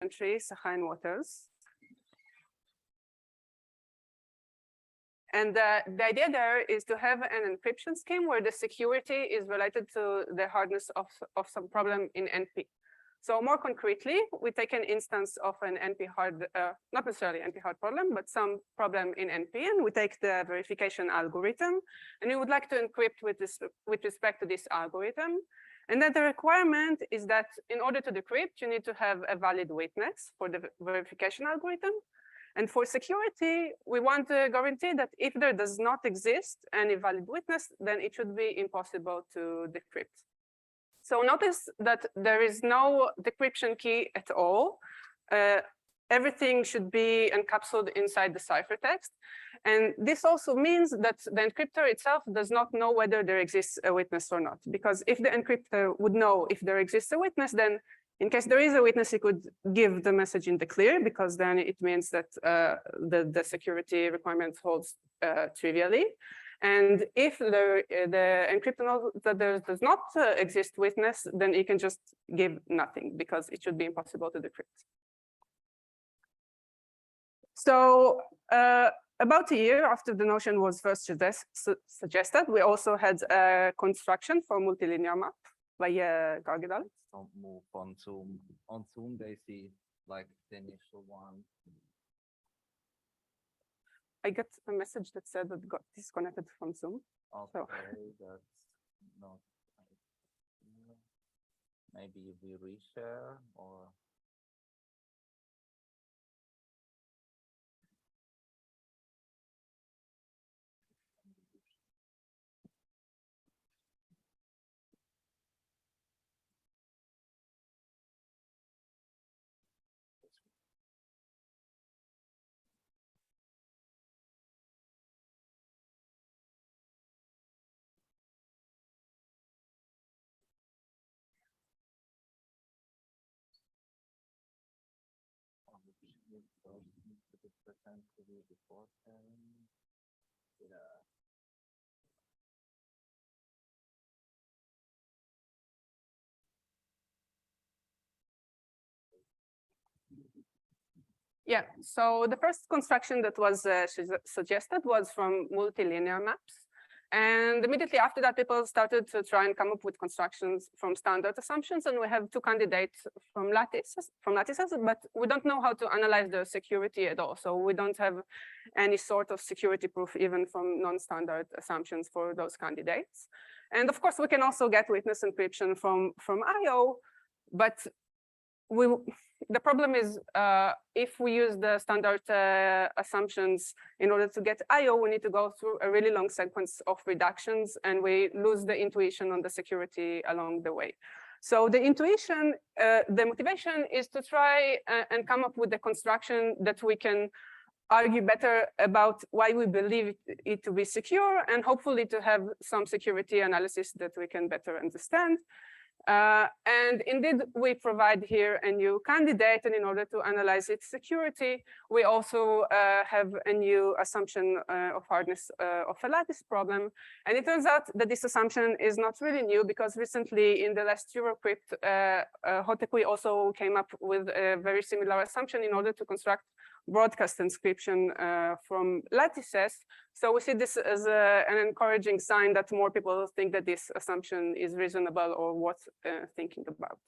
country, Sahain waters. And the idea there is to have an encryption scheme where the security is related to the hardness of some problem in NP. So more concretely, we take an instance of an NP hard, not necessarily NP hard problem, but some problem in NP, and we take the verification algorithm, and we would like to encrypt with respect to this algorithm. And then the requirement is that in order to decrypt, you need to have a valid witness for the verification algorithm. And for security, we want to guarantee that if there does not exist any valid witness, then it should be impossible to decrypt. So notice that there is no decryption key at all. Everything should be encapsulated inside the ciphertext. And this also means that the encryptor itself does not know whether there exists a witness or not. Because if the encryptor would know if there exists a witness, then in case there is a witness, it could give the message in the clear, because then it means that the security requirement holds trivially. And if the encryptor knows that there does not exist witness, then it can just give nothing, because it should be impossible to decrypt. So about a year after the notion was first suggested, we also had a construction for multilinear map by Gargedal. Don't move on Zoom. On Zoom, they see like the initial one. I got a message that said that got disconnected from Zoom. Okay, so. That's not. Maybe we reshare or. Yeah, so the first construction that was suggested was from multilinear maps. And immediately after that, people started to try and come up with constructions from standard assumptions. And we have two candidates from lattices, but we don't know how to analyze their security at all. So we don't have any sort of security proof, even from non-standard assumptions for those candidates. And of course, we can also get witness encryption from IO, but the problem is if we use the standard assumptions in order to get IO, we need to go through a really long sequence of reductions, and we lose the intuition on the security along the way. So the intuition, the motivation is to try and come up with a construction that we can argue better about why we believe it to be secure, and hopefully to have some security analysis that we can better understand. And indeed, we provide here a new candidate, and in order to analyze its security, we also have a new assumption of hardness of a lattice problem. And it turns out that this assumption is not really new, because recently in the last Eurocrypt, Hotekui also came up with a very similar assumption in order to construct broadcast inscription from lattices. So we see this as an encouraging sign that more people think that this assumption is reasonable or worth thinking about.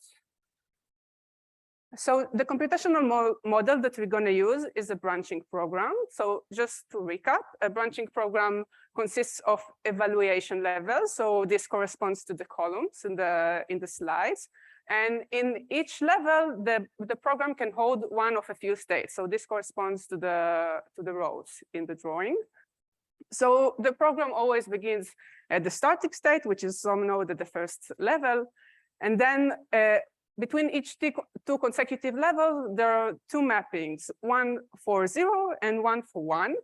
So the computational model that we're going to use is a branching program. So just to recap, a branching program consists of evaluation levels. So this corresponds to the columns in the slides. And in each level, the program can hold one of a few states. So this corresponds to the rows in the drawing. So the program always begins at the starting state, which is some node at the first level. And then between each two consecutive levels, there are two mappings, one for 0 and one for 1.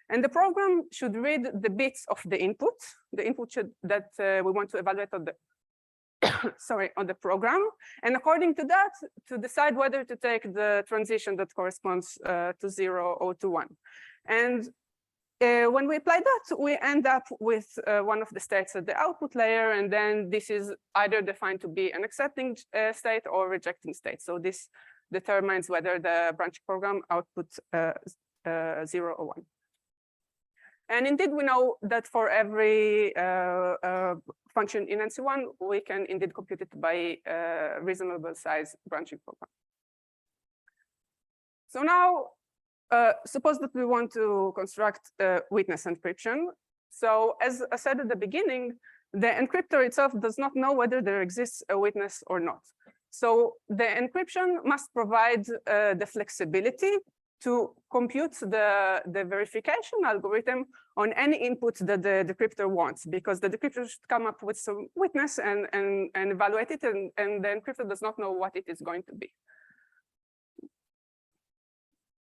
And the program should read the bits of the input that we want to evaluate on the on the program, and according to that, to decide whether to take the transition that corresponds to 0 or to 1. And when we apply that, we end up with one of the states at the output layer, and then this is either defined to be an accepting state or rejecting state. So this determines whether the branching program outputs 0 or 1. And indeed, we know that for every function in NC1, we can indeed compute it by a reasonable size branching program. So now, suppose that we want to construct witness encryption. So as I said at the beginning, the encryptor itself does not know whether there exists a witness or not. So the encryption must provide the flexibility to compute the verification algorithm on any input that the decryptor wants, because the decryptor should come up with some witness and evaluate it, and the encryptor does not know what it is going to be.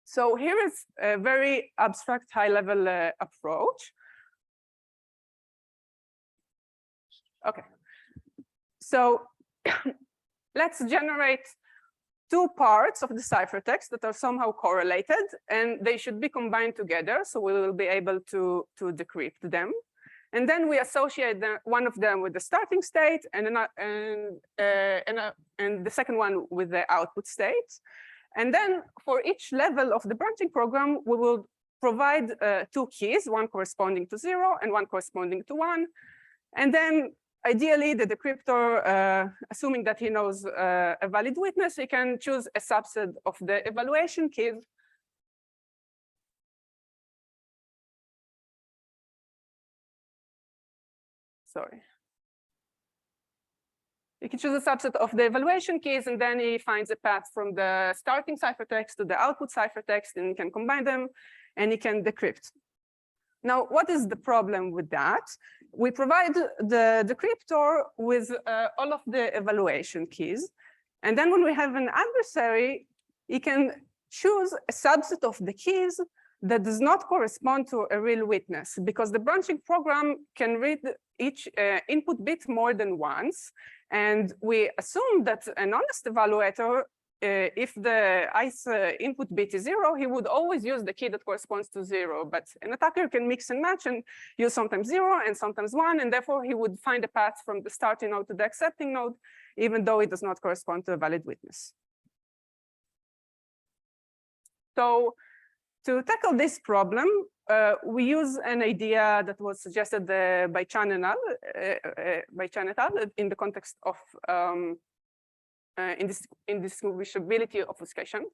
So here is a very abstract, high-level approach. Okay, so let's generate two parts of the ciphertext that are somehow correlated, and they should be combined together, so we will be able to decrypt them. And then we associate one of them with the starting state, and the second one with the output state. And then for each level of the branching program, we will provide two keys, one corresponding to 0 and one corresponding to 1. And then ideally, the decryptor, assuming that he knows a valid witness, he can choose a subset of the evaluation keys. Sorry. He can choose a subset of the evaluation keys, and then he finds a path from the starting ciphertext to the output ciphertext, and he can combine them, and he can decrypt. Now, what is the problem with that? We provide the decryptor with all of the evaluation keys. And then when we have an adversary, he can choose a subset of the keys that does not correspond to a real witness, because the branching program can read each input bit more than once. And we assume that an honest evaluator, if the ICE input bit is 0, he would always use the key that corresponds to 0. But an attacker can mix and match and use sometimes 0 and sometimes 1, and therefore he would find a path from the starting node to the accepting node, even though it does not correspond to a valid witness. So to tackle this problem, we use an idea that was suggested by Chan et al. In the context of indistinguishability obfuscation.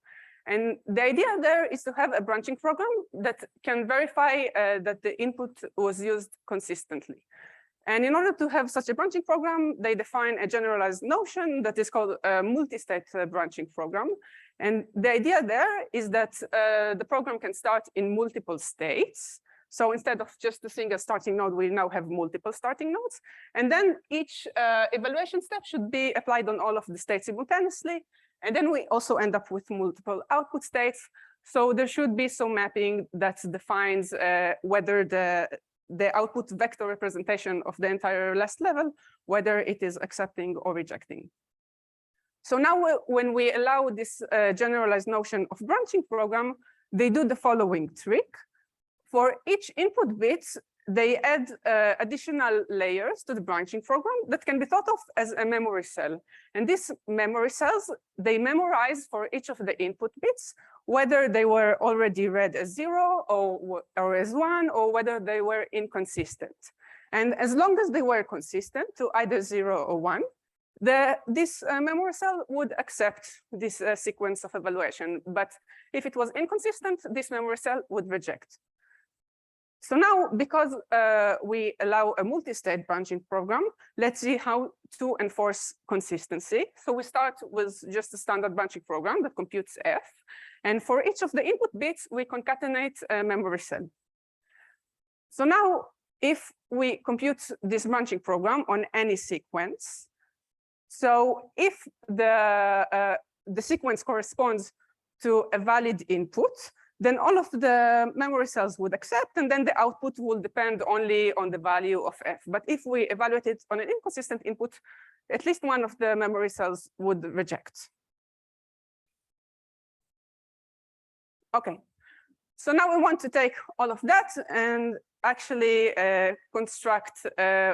And the idea there is to have a branching program that can verify that the input was used consistently. And in order to have such a branching program, they define a generalized notion that is called a multi-state branching program. And the idea there is that the program can start in multiple states. So instead of just a single starting node, we now have multiple starting nodes. And then each evaluation step should be applied on all of the states simultaneously. And then we also end up with multiple output states. So there should be some mapping that defines whether the output vector representation of the entire last level, whether it is accepting or rejecting. So now when we allow this generalized notion of branching program, they do the following trick. For each input bit, they add additional layers to the branching program that can be thought of as a memory cell. And these memory cells, they memorize for each of the input bits, whether they were already read as 0 or as 1, or whether they were inconsistent. And as long as they were consistent to either 0 or 1, this memory cell would accept this sequence of evaluation. But if it was inconsistent, this memory cell would reject. So now, because we allow a multi-state branching program, let's see how to enforce consistency. So we start with just a standard branching program that computes F. And for each of the input bits, we concatenate a memory cell. So now, if we compute this branching program on any sequence, so if the sequence corresponds to a valid input, then all of the memory cells would accept, and then the output will depend only on the value of F. But if we evaluate it on an inconsistent input, at least one of the memory cells would reject. Okay, so now we want to take all of that and actually construct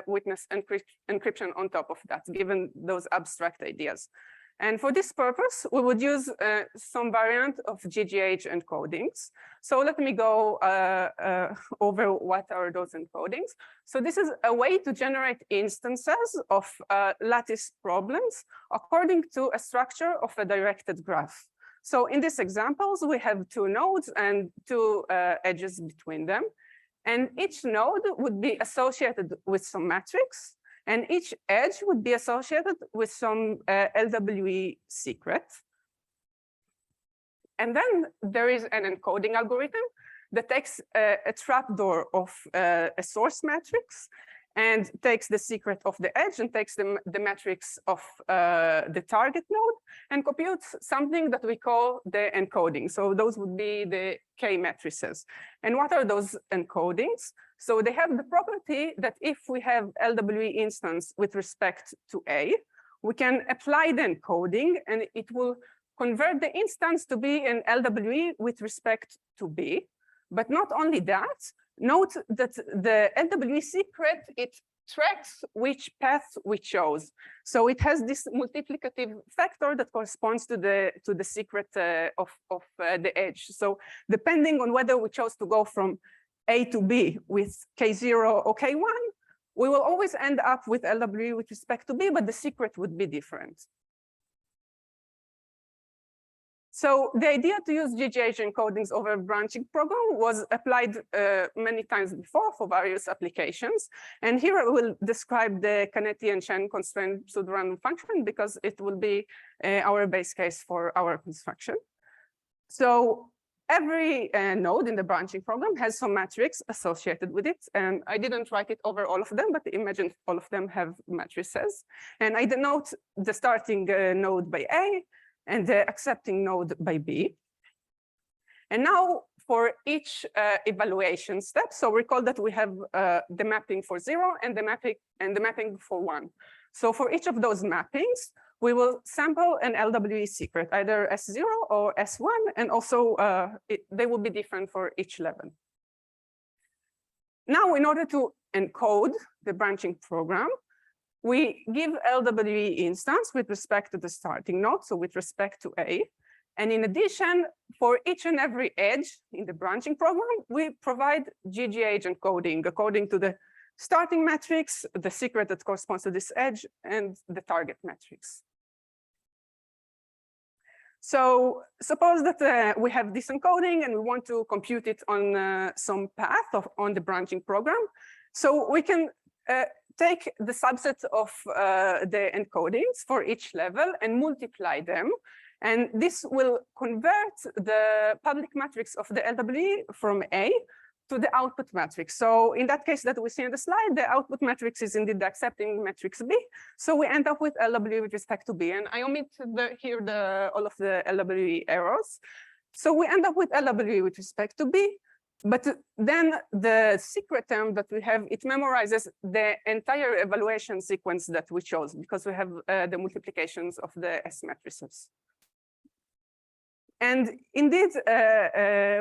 witness encryption on top of that, given those abstract ideas. And for this purpose, we would use some variant of GGH encodings. So let me go over what are those encodings. So this is a way to generate instances of lattice problems according to a structure of a directed graph. So in these examples, we have two nodes and two edges between them. And each node would be associated with some matrix. And each edge would be associated with some LWE secret. And then there is an encoding algorithm that takes a trapdoor of a source matrix and takes the secret of the edge and takes the matrix of the target node and computes something that we call the encoding. So those would be the K matrices. And what are those encodings? So they have the property that if we have LWE instance with respect to A, we can apply the encoding and it will convert the instance to be an LWE with respect to B. But not only that, note that the LWE secret, it tracks which path we chose. So it has this multiplicative factor that corresponds to the secret of the edge. So depending on whether we chose to go from A to B with K0 or K1, we will always end up with LWE with respect to B, but the secret would be different. So the idea to use GGH encodings over a branching program was applied many times before for various applications. And here I will describe the Canetti and Chen constraint pseudorandom function because it will be our base case for our construction. So every node in the branching program has some matrix associated with it. And I didn't write it over all of them, but imagine all of them have matrices. And I denote the starting node by A, and the accepting node by B. And now for each evaluation step, so recall that we have the mapping for 0 and the mapping for 1. So for each of those mappings, we will sample an LWE secret, either S0 or S1, and also they will be different for each level. Now, in order to encode the branching program, we give LWE instance with respect to the starting node, so with respect to A. And in addition, for each and every edge in the branching program, we provide GGH encoding according to the starting matrix, the secret that corresponds to this edge, and the target matrix. So suppose that we have this encoding and we want to compute it on some path on the branching program. So we can take the subset of the encodings for each level and multiply them. And this will convert the public matrix of the LWE from A to the output matrix. So in that case that we see in the slide, the output matrix is indeed the accepting matrix B. So we end up with LWE with respect to B. And I omit here all of the LWE errors. So we end up with LWE with respect to B. But then the secret term that we have, it memorizes the entire evaluation sequence that we chose because we have the multiplications of the S matrices. And indeed,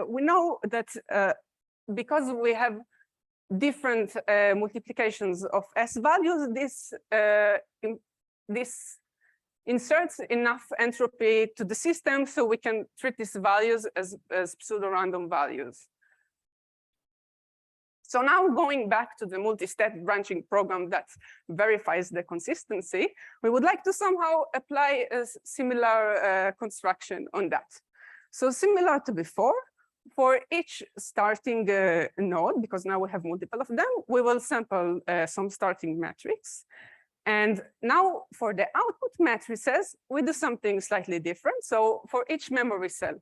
we know that because we have different multiplications of S values, this inserts enough entropy to the system so we can treat these values as pseudo-random values. So now going back to the multi-step branching program that verifies the consistency, we would like to somehow apply a similar construction on that. So similar to before, for each starting node, because now we have multiple of them, we will sample some starting matrix. And now for the output matrices, we do something slightly different. So for each memory cell,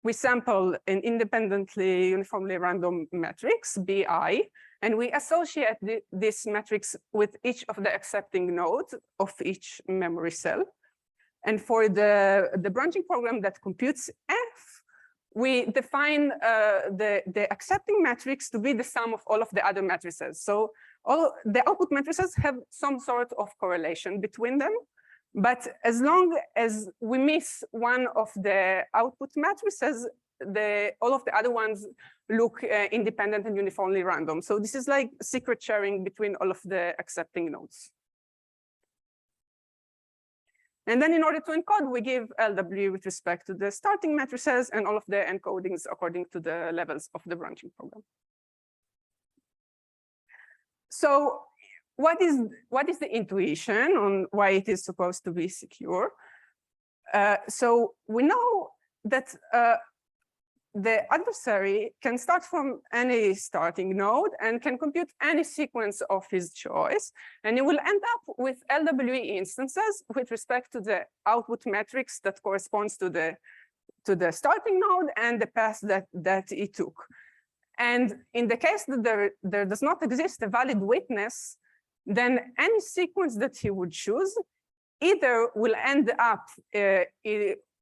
we sample an independently uniformly random matrix, BI, and we associate this matrix with each of the accepting nodes of each memory cell. And for the branching program that computes F, we define the accepting matrix to be the sum of all of the other matrices. So all the output matrices have some sort of correlation between them. But as long as we miss one of the output matrices, all of the other ones look independent and uniformly random. So this is like secret sharing between all of the accepting nodes. And then in order to encode, we give LW with respect to the starting matrices and all of the encodings according to the levels of the branching program. So what is the intuition on why it is supposed to be secure? So we know that the adversary can start from any starting node and can compute any sequence of his choice. And it will end up with LWE instances with respect to the output matrix that corresponds to the starting node and the path that it took. And in the case that there does not exist a valid witness, then any sequence that he would choose either will end up,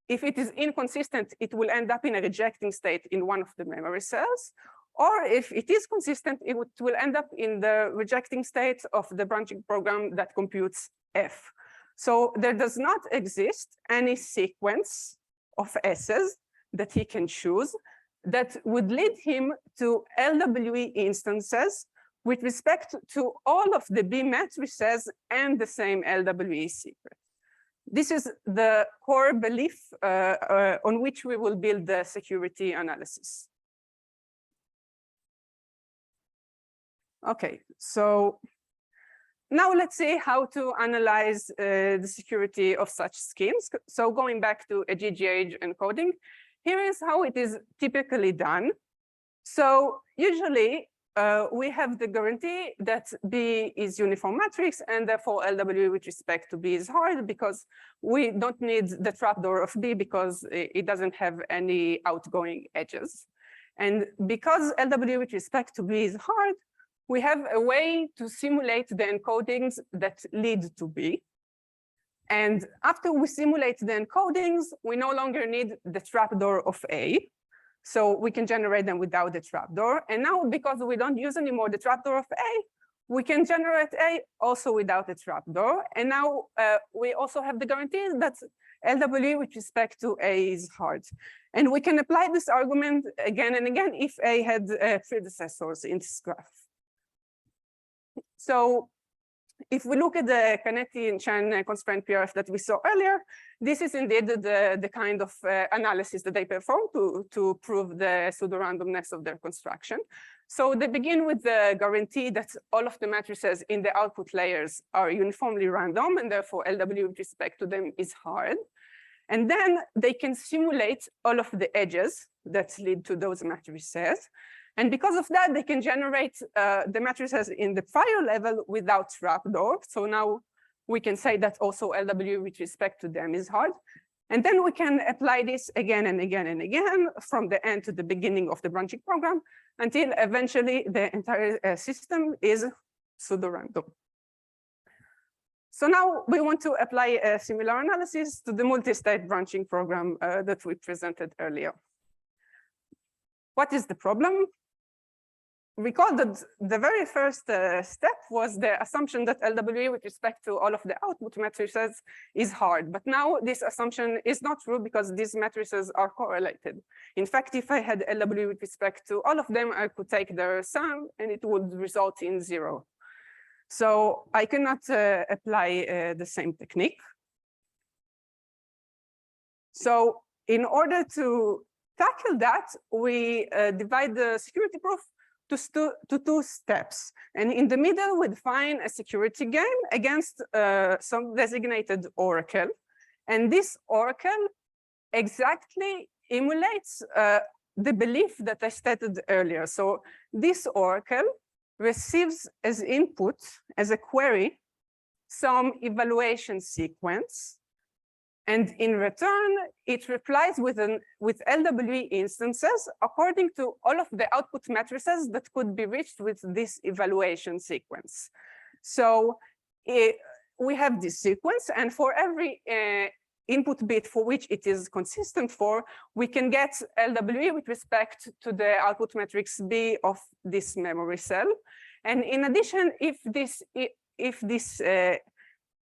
if it is inconsistent, it will end up in a rejecting state in one of the memory cells, or if it is consistent, it will end up in the rejecting state of the branching program that computes F. So there does not exist any sequence of S's that he can choose that would lead him to LWE instances with respect to all of the B matrices and the same LWE secret. This is the core belief on which we will build the security analysis. Okay, so now let's see how to analyze the security of such schemes. So going back to a GGH encoding, here is how it is typically done. So usually we have the guarantee that B is uniform matrix, and therefore LW with respect to B is hard because we don't need the trapdoor of B because it doesn't have any outgoing edges. And because LW with respect to B is hard, we have a way to simulate the encodings that lead to B. And after we simulate the encodings, we no longer need the trapdoor of A. So we can generate them without the trapdoor. And now, because we don't use anymore the trapdoor of A, we can generate A also without the trapdoor. And now we also have the guarantee that LW with respect to A is hard. And we can apply this argument again and again if A had predecessors in this graph. So if we look at the Canetti and Chen constraint PRF that we saw earlier, this is indeed the kind of analysis that they perform to prove the pseudo-randomness of their construction. So they begin with the guarantee that all of the matrices in the output layers are uniformly random, and therefore LW with respect to them is hard. And then they can simulate all of the edges that lead to those matrices. And because of that, they can generate the matrices in the prior level without trapdoor. So now we can say that also LW with respect to them is hard. And then we can apply this again and again and again from the end to the beginning of the branching program until eventually the entire system is pseudo-random. So now we want to apply a similar analysis to the multi-state branching program that we presented earlier. What is the problem? Recall that the very first step was the assumption that LWE with respect to all of the output matrices is hard. But now this assumption is not true because these matrices are correlated. In fact, if I had LWE with respect to all of them, I could take their sum and it would result in 0. So I cannot apply the same technique. So in order to tackle that, we divide the security proof to two steps. And in the middle, we define a security game against some designated oracle. And this oracle exactly emulates the belief that I stated earlier. So this oracle receives as input, as a query, some evaluation sequence. And in return, it replies with LWE instances according to all of the output matrices that could be reached with this evaluation sequence. So we have this sequence, and for every input bit for which it is consistent for, we can get LWE with respect to the output matrix B of this memory cell. And in addition, if this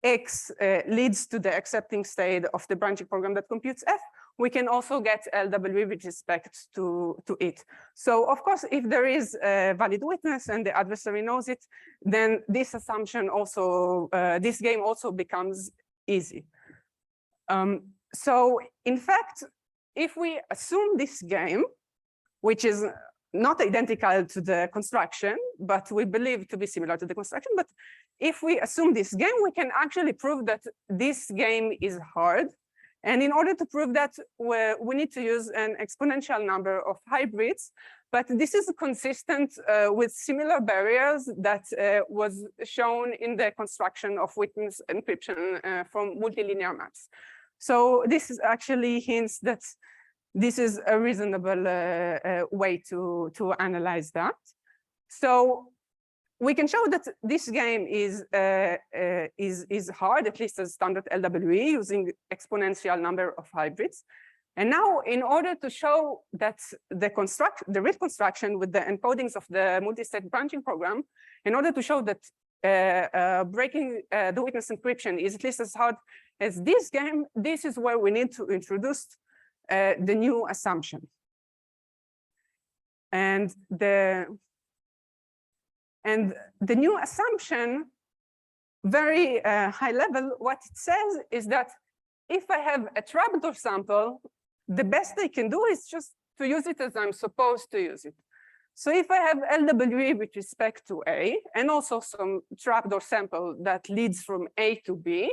X leads to the accepting state of the branching program that computes F, we can also get LW with respect to it. So of course, if there is a valid witness and the adversary knows it, then this assumption also, this game also becomes easy. So in fact, if we assume this game, which is not identical to the construction, but we believe to be similar to the construction, but if we assume this game, we can actually prove that this game is hard. And in order to prove that, we need to use an exponential number of hybrids, but this is consistent with similar barriers that was shown in the construction of witness encryption from multilinear maps. So this is actually hints that this is a reasonable way to analyze that. So we can show that this game is hard, at least as standard LWE, using exponential number of hybrids. And now, in order to show that the real construction with the encodings of the multi-state branching program, in order to show that breaking the witness encryption is at least as hard as this game, this is where we need to introduce the new assumption. And the new assumption, very high level, what it says is that if I have a trapdoor sample, the best I can do is just to use it as I'm supposed to use it. So if I have LWE with respect to A, and also some trapdoor sample that leads from A to B,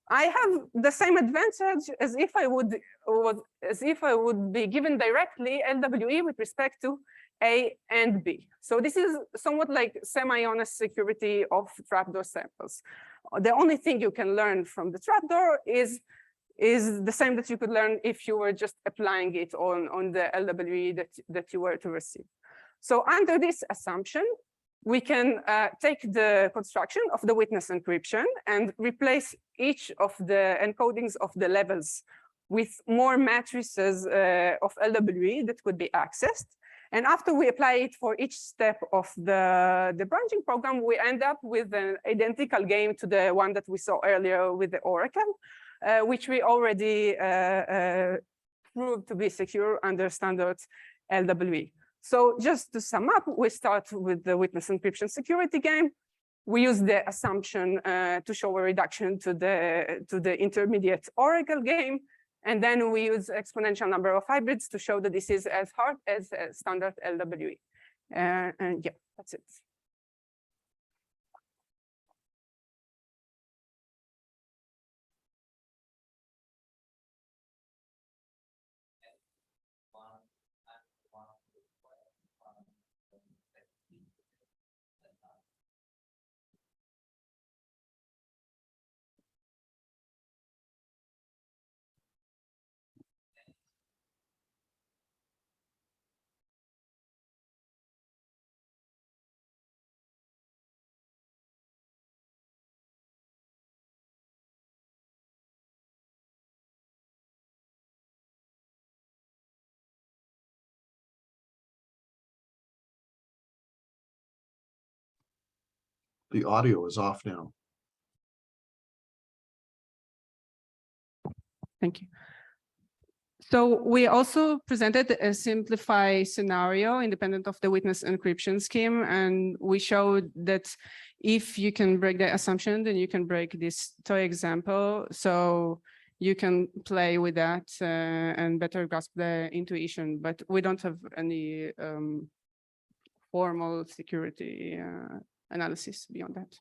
I have the same advantage as if I would be given directly LWE with respect to A and B. So this is somewhat like semi-honest security of trapdoor samples. The only thing you can learn from the trapdoor is the same that you could learn if you were just applying it on the LWE that you were to receive. So under this assumption, we can take the construction of the witness encryption and replace each of the encodings of the levels with more matrices of LWE that could be accessed. And after we apply it for each step of the branching program, we end up with an identical game to the one that we saw earlier with the Oracle, which we already proved to be secure under standard LWE. So just to sum up, we start with the witness encryption security game. We use the assumption to show a reduction to the intermediate Oracle game. And then we use exponential number of hybrids to show that this is as hard as standard LWE. And yeah, that's it. The audio is off now. Thank you. So we also presented a simplified scenario independent of the witness encryption scheme. And we showed that if you can break the assumption, then you can break this toy example. So you can play with that and better grasp the intuition. But we don't have any formal security analysis beyond that.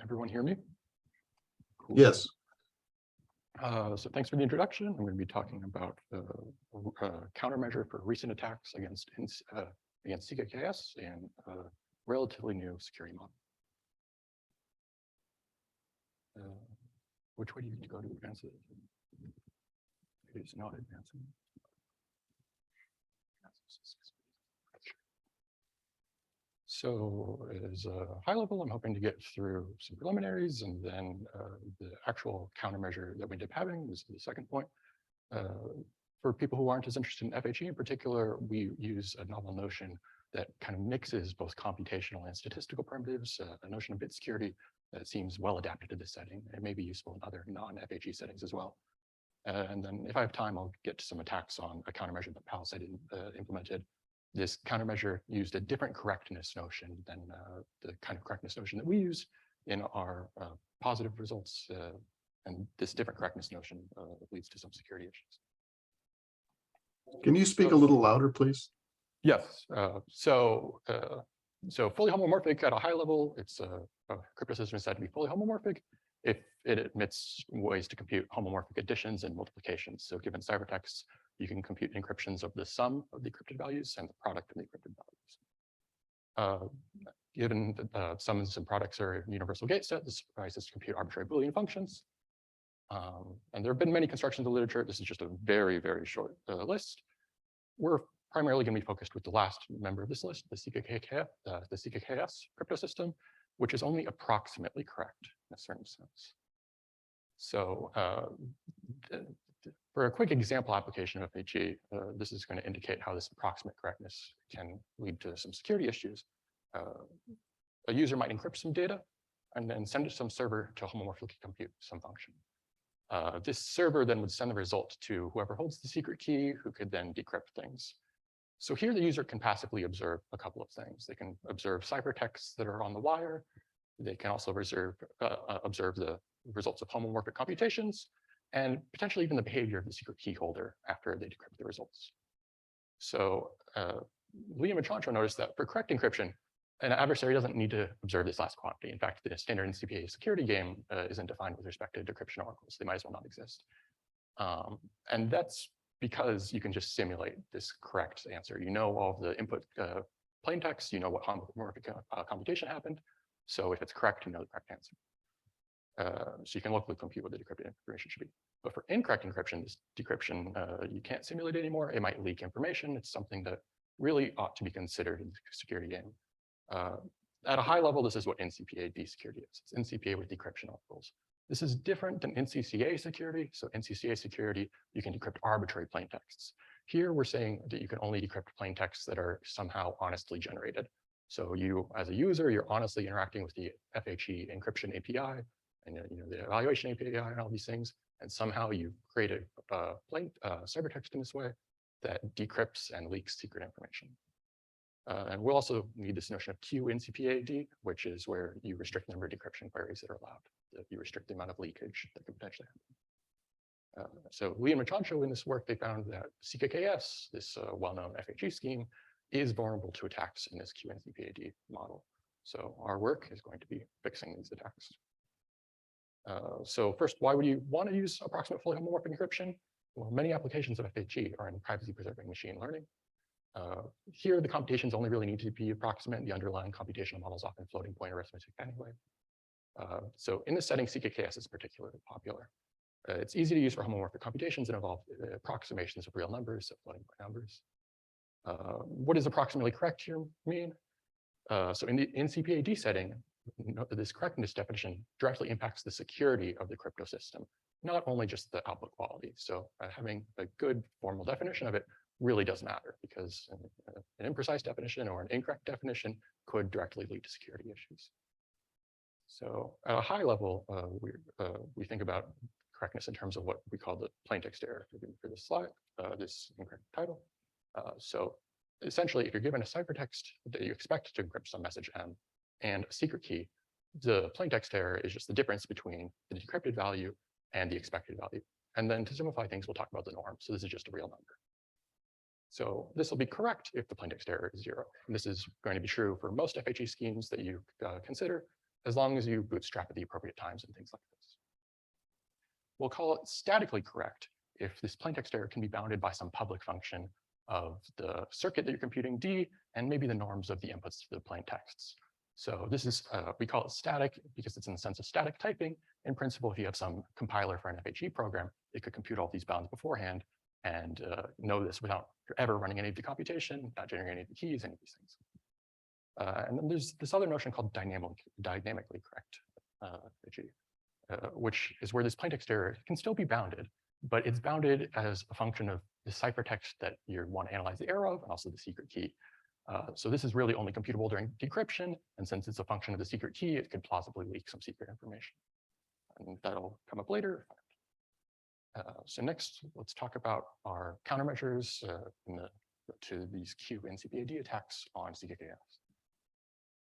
everyone hear me? Cool. Yes. So thanks for the introduction. I'm going to be talking about countermeasure for recent attacks against CKKS and a relatively new security model. Which way do you need to go to advance it? It is not advancing. So as a high level, I'm hoping to get through some preliminaries, and then the actual countermeasure that we end up having is the second point. For people who aren't as interested in FHE in particular, we use a novel notion that kind of mixes both computational and statistical primitives, a notion of bit security that seems well adapted to this setting. It may be useful in other non-FHE settings as well. And then if I have time, I'll get to some attacks on a countermeasure that Palisade implemented. This countermeasure used a different correctness notion than the kind of correctness notion that we use in our positive results. And this different correctness notion leads to some security issues. Can you speak a little louder, please? Yes. So fully homomorphic at a high level, it's a crypto system is said to be fully homomorphic if it admits ways to compute homomorphic additions and multiplications. So given ciphertexts, you can compute encryptions of the sum of the encrypted values and the product of the encrypted values. Given that sums and products are universal gate set, this allows us to compute arbitrary Boolean functions. And there have been many constructions of literature. This is just a very, very short list. We're primarily going to be focused with the last member of this list, the CKKS crypto system, which is only approximately correct in a certain sense. So for a quick example application of FHE, this is going to indicate how this approximate correctness can lead to some security issues. A user might encrypt some data and then send it to some server to homomorphically compute some function. This server then would send the result to whoever holds the secret key, who could then decrypt things. So here the user can passively observe a couple of things. They can observe ciphertexts that are on the wire. They can also observe the results of homomorphic computations, and potentially even the behavior of the secret key holder after they decrypt the results. So Liam and Chancho noticed that for correct encryption, an adversary doesn't need to observe this last quantity. In fact, the standard NCPA security game isn't defined with respect to decryption oracles. They might as well not exist. And that's because you can just simulate this correct answer. You know all of the input plain text, you know what homomorphic computation happened. So if it's correct, you know the correct answer. So you can locally compute what the decrypted information should be. But for incorrect encryption, this decryption, you can't simulate anymore. It might leak information. It's something that really ought to be considered in the security game. At a high level, this is what NCPA-D security is. It's NCPA with decryption oracles. This is different than NCCA security. So NCCA security, you can decrypt arbitrary plain texts. Here, we're saying that you can only decrypt plain texts that are somehow honestly generated. So you, as a user, you're honestly interacting with the FHE encryption API and the evaluation API and all these things, and somehow you create a plain ciphertext in this way that decrypts and leaks secret information. And we'll also need this notion of QNCPA-D, which is where you restrict the number of decryption queries that are allowed. That you restrict the amount of leakage that could potentially happen. So Liam and Chancho in this work, they found that CKKS, this well-known FHE scheme, is vulnerable to attacks in this QNCPA-D model. So our work is going to be fixing these attacks. So first, why would you want to use approximate fully homomorphic encryption? Well, many applications of FHE are in privacy-preserving machine learning. Here, the computations only really need to be approximate. The underlying computational model is often floating point arithmetic anyway. So in this setting, CKKS is particularly popular. It's easy to use for homomorphic computations and involve approximations of real numbers, so floating point numbers. What does approximately correct here mean? So in the NCPA-D setting, this correctness definition directly impacts the security of the crypto system, not only just the output quality. So having a good formal definition of it really does matter, because an imprecise definition or an incorrect definition could directly lead to security issues. So at a high level, we think about correctness in terms of what we call the plaintext error for this slide, this incorrect title. So essentially, if you're given a ciphertext that you expect to encrypt some message M and a secret key, the plaintext error is just the difference between the decrypted value and the expected value. And then to simplify things, we'll talk about the norm. So this is just a real number. So this will be correct if the plaintext error is 0. And this is going to be true for most FHE schemes that you consider. as long as you bootstrap at the appropriate times and things like this. We'll call it statically correct if this plaintext error can be bounded by some public function of the circuit that you're computing D and maybe the norms of the inputs to the plain texts. So this is, we call it static because it's in the sense of static typing. In principle, if you have some compiler for an FHE program, it could compute all these bounds beforehand and know this without ever running any of the computation, not generating any of the keys, any of these things. And then there's this other notion called dynamically correct FHE, which is where this plaintext error can still be bounded, but it's bounded as a function of the ciphertext that you want to analyze the error of and also the secret key. So this is really only computable during decryption. And since it's a function of the secret key, it could plausibly leak some secret information. And that'll come up later. So next, let's talk about our countermeasures to these Q and CPAD attacks on CKKS.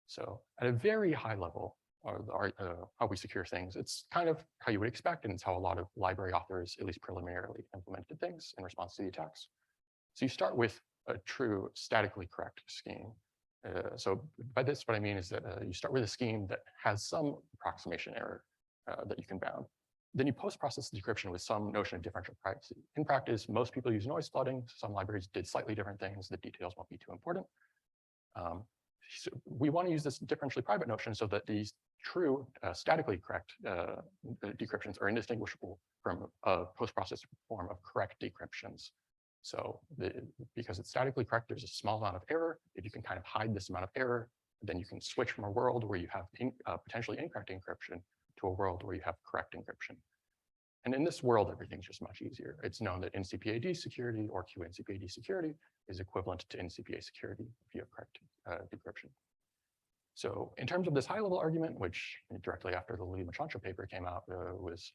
So at a very high level, how we secure things, it's kind of how you would expect, and it's how a lot of library authors, at least preliminarily, implemented things in response to the attacks. So you start with a true statically correct scheme. So by this, what I mean is that you start with a scheme that has some approximation error that you can bound. Then you post-process the decryption with some notion of differential privacy. In practice, most people use noise flooding. Some libraries did slightly different things. The details won't be too important. So we want to use this differentially private notion so that these true statically correct decryptions are indistinguishable from a post-processed form of correct decryptions. So because it's statically correct, there's a small amount of error. If you can kind of hide this amount of error, then you can switch from a world where you have potentially incorrect encryption to a world where you have correct encryption. And in this world, everything's just much easier. It's known that NCPAD security or QNCPAD security is equivalent to NCPA security if you have correct decryption. So in terms of this high-level argument, which directly after the Lee Machancho paper came out was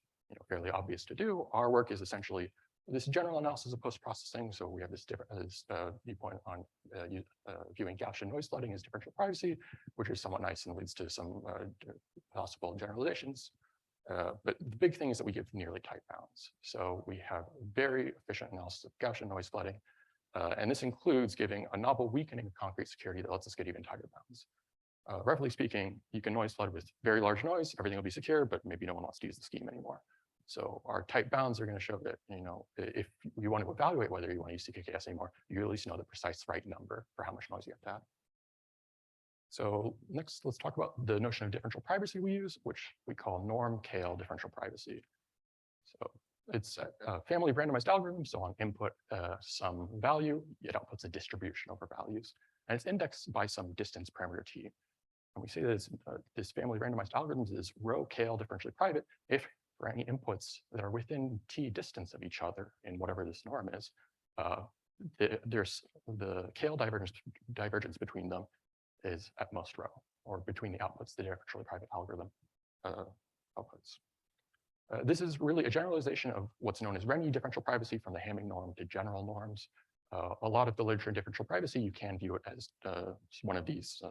fairly obvious to do, our work is essentially this general analysis of post-processing. So we have this viewpoint on viewing Gaussian noise flooding as differential privacy, which is somewhat nice and leads to some possible generalizations. But the big thing is that we give nearly tight bounds. So we have very efficient analysis of Gaussian noise flooding. And this includes giving a novel weakening of concrete security that lets us get even tighter bounds. Roughly speaking, you can noise flood with very large noise, everything will be secure, but maybe no one wants to use the scheme anymore. So our tight bounds are going to show that, if you want to evaluate whether you want to use CKKS anymore, you at least know the precise right number for how much noise you have to have. So next, let's talk about the notion of differential privacy we use, which we call norm-Kale differential privacy. So it's a family of randomized algorithms. So on input some value, it outputs a distribution over values. And it's indexed by some distance parameter t. And we say that this family of randomized algorithms is row-Kale differentially private if for any inputs that are within t distance of each other in whatever this norm is, there's the Kale divergence between them is at most row, or between the outputs the differentially private algorithm outputs. This is really a generalization of what's known as Renyi differential privacy from the Hamming norm to general norms. A lot of the literature in differential privacy, you can view it as one of these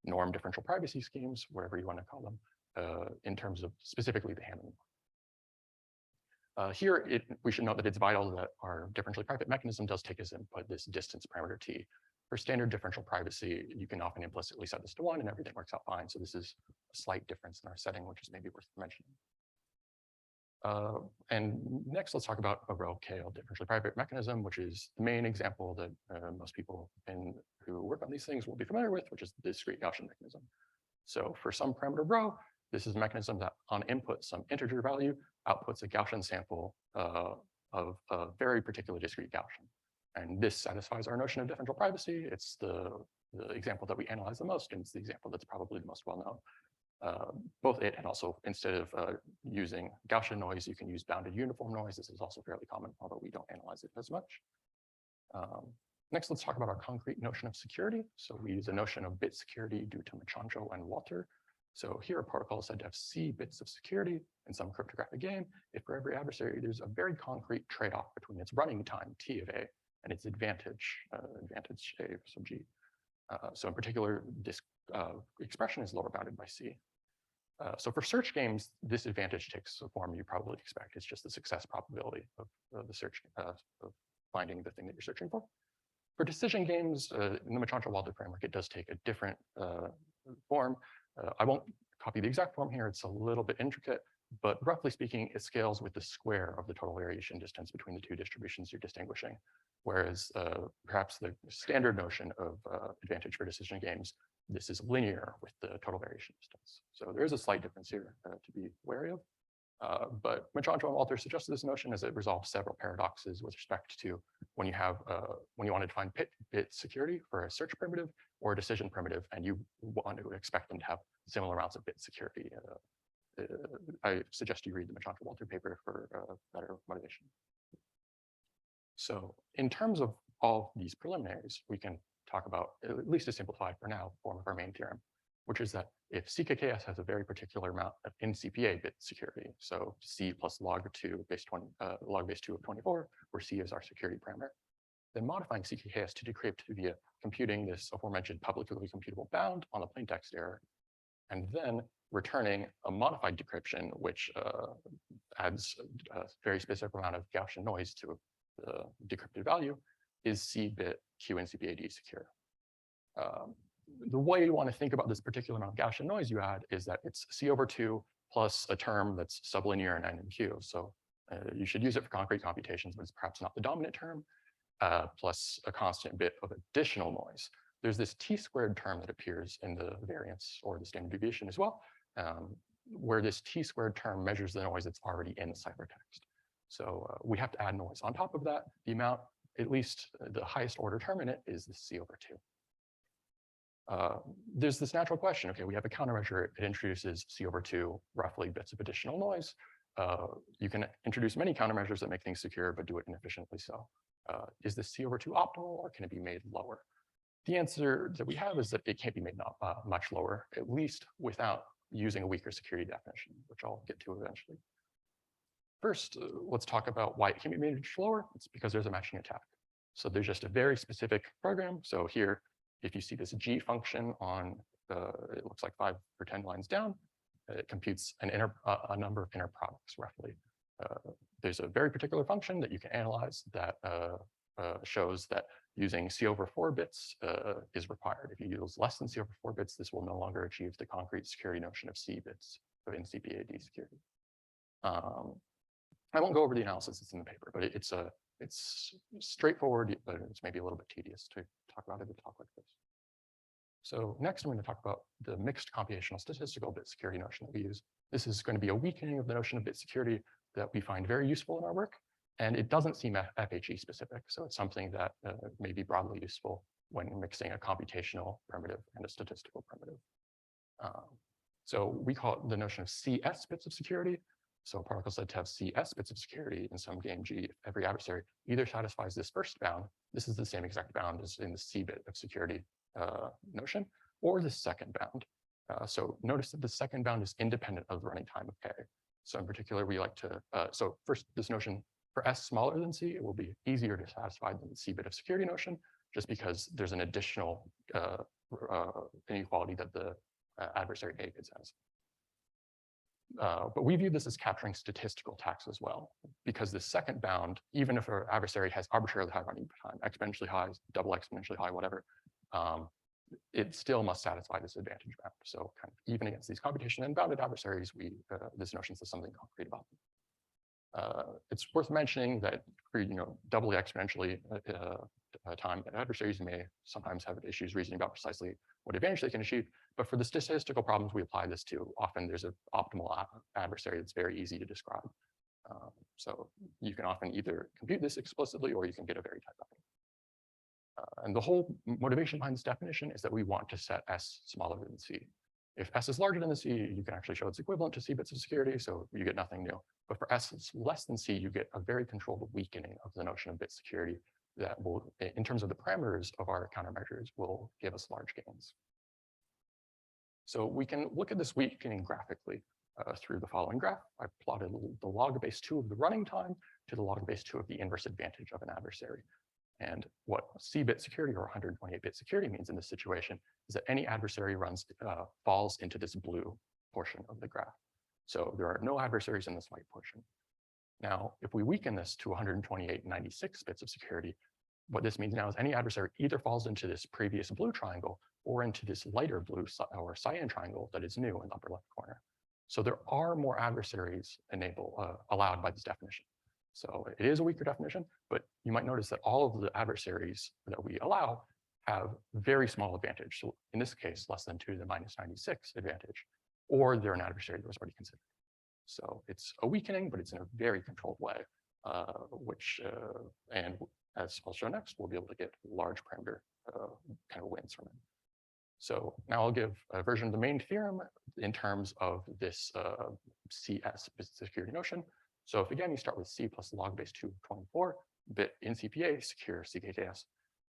norm differential privacy schemes, whatever you want to call them, in terms of specifically the Hamming norm. Here, we should note that it's vital that our differentially private mechanism does take as input this distance parameter t. For standard differential privacy, you can often implicitly set this to 1 and everything works out fine. So this is a slight difference in our setting, which is maybe worth mentioning. And next, let's talk about a row-Kale differentially private mechanism, which is the main example that most people who work on these things will be familiar with, which is the discrete Gaussian mechanism. So for some parameter rho, this is a mechanism that on input some integer value outputs a Gaussian sample of a very particular discrete Gaussian. And this satisfies our notion of differential privacy. It's the example that we analyze the most, and it's the example that's probably the most well-known. Both it and also, instead of using Gaussian noise, you can use bounded uniform noise. This is also fairly common, although we don't analyze it as much. Next, let's talk about our concrete notion of security. So we use a notion of bit security due to Machancho and Walter. So here a protocol is said to have C bits of security in some cryptographic game. If for every adversary, there's a very concrete trade-off between its running time, T of A, and its advantage, advantage A sub G. So in particular, this expression is lower bounded by C. So for search games, this advantage takes a form you probably expect. It's just the success probability of the search, of finding the thing that you're searching for. For decision games, in the Machancho-Walter framework, it does take a different form. I won't copy the exact form here. It's a little bit intricate, but roughly speaking, it scales with the square of the total variation distance between the two distributions you're distinguishing. Whereas perhaps the standard notion of advantage for decision games, this is linear with the total variation distance. So there is a slight difference here to be wary of. But Machado and Walter suggested this notion as it resolves several paradoxes with respect to when you want to define bit security for a search primitive or a decision primitive, and you want to expect them to have similar amounts of bit security. I suggest you read the Machado Walter paper for better motivation. So in terms of all these preliminaries, we can talk about, at least to simplify for now, form of our main theorem, which is that if CKKS has a very particular amount of NCPA bit security, so C plus log 2 base 2 of 24, where C is our security parameter, then modifying CKKS to decrypt via computing this aforementioned publicly computable bound on the plaintext error, and then returning a modified decryption, which adds a very specific amount of Gaussian noise to the decrypted value, is C bit QNCPAD secure. The way you want to think about this particular amount of Gaussian noise you add is that it's C/2 plus a term that's sublinear in N and Q. So you should use it for concrete computations, but it's perhaps not the dominant term, plus a constant bit of additional noise. There's this t² term that appears in the variance or the standard deviation as well, where this t² term measures the noise that's already in the ciphertext. So we have to add noise. On top of that, the amount, at least the highest order term in it, is the C/2. There's this natural question. Okay, we have a countermeasure. It introduces C/2 roughly bits of additional noise. You can introduce many countermeasures that make things secure, but do it inefficiently so. Is this C/2 optimal, or can it be made lower? The answer that we have is that it can't be made much lower, at least without using a weaker security definition, which I'll get to eventually. First, let's talk about why it can be made much lower. It's because there's a matching attack. So there's just a very specific program. So here, if you see this G function on, it looks like 5 or 10 lines down, it computes a number of inner products roughly. There's a very particular function that you can analyze that shows that using C/4 bits is required. If you use less than C/4 bits, this will no longer achieve the concrete security notion of C bits of NCPAD security. I won't go over the analysis that's in the paper, but it's straightforward, but it's maybe a little bit tedious to talk about at a talk like this. So next, I'm going to talk about the mixed computational statistical bit security notion that we use. This is going to be a weakening of the notion of bit security that we find very useful in our work. And it doesn't seem FHE specific. So it's something that may be broadly useful when mixing a computational primitive and a statistical primitive. So we call it the notion of CS bits of security. So a particle said to have CS bits of security in some game G if every adversary either satisfies this first bound. This is the same exact bound as in the C bit of security notion, or the second bound. So notice that the second bound is independent of the running time of K. So in particular, we like to, so first, this notion for S smaller than C, it will be easier to satisfy than the C bit of security notion, just because there's an additional inequality that the adversary A bids has. But we view this as capturing statistical tax as well, because the second bound, even if our adversary has arbitrarily high running time, exponentially high, double exponentially high, whatever, it still must satisfy this advantage bound. So kind of even against these computation and bounded adversaries, this notion says something concrete about them. It's worth mentioning that for doubly exponentially time, adversaries may sometimes have issues reasoning about precisely what advantage they can achieve. But for the statistical problems we apply this to, often there's an optimal adversary that's very easy to describe. So you can often either compute this explicitly, or you can get a very tight bounding. And the whole motivation behind this definition is that we want to set S smaller than C. If S is larger than the C, you can actually show it's equivalent to C bits of security, so you get nothing new. But for S that's less than C, you get a very controlled weakening of the notion of bit security that will, in terms of the parameters of our countermeasures, will give us large gains. So we can look at this weakening graphically through the following graph. I plotted the log base 2 of the running time to the log base 2 of the inverse advantage of an adversary. And what C-bit security or 128-bit security means in this situation is that any adversary falls into this blue portion of the graph. So there are no adversaries in this white portion. Now, if we weaken this to 128.96 bits of security, what this means now is any adversary either falls into this previous blue triangle, or into this lighter blue or cyan triangle that is new in the upper left corner. So there are more adversaries allowed by this definition. So it is a weaker definition, but you might notice that all of the adversaries that we allow have very small advantage. So in this case, less than 2 to the minus 96 advantage, or they're an adversary that was already considered. So it's a weakening, but it's in a very controlled way, and as I'll show next, we'll be able to get large parameter kind of wins from it. So now I'll give a version of the main theorem in terms of this CS security notion. So if again, you start with C plus log base 224 bit in CPA secure CKKS,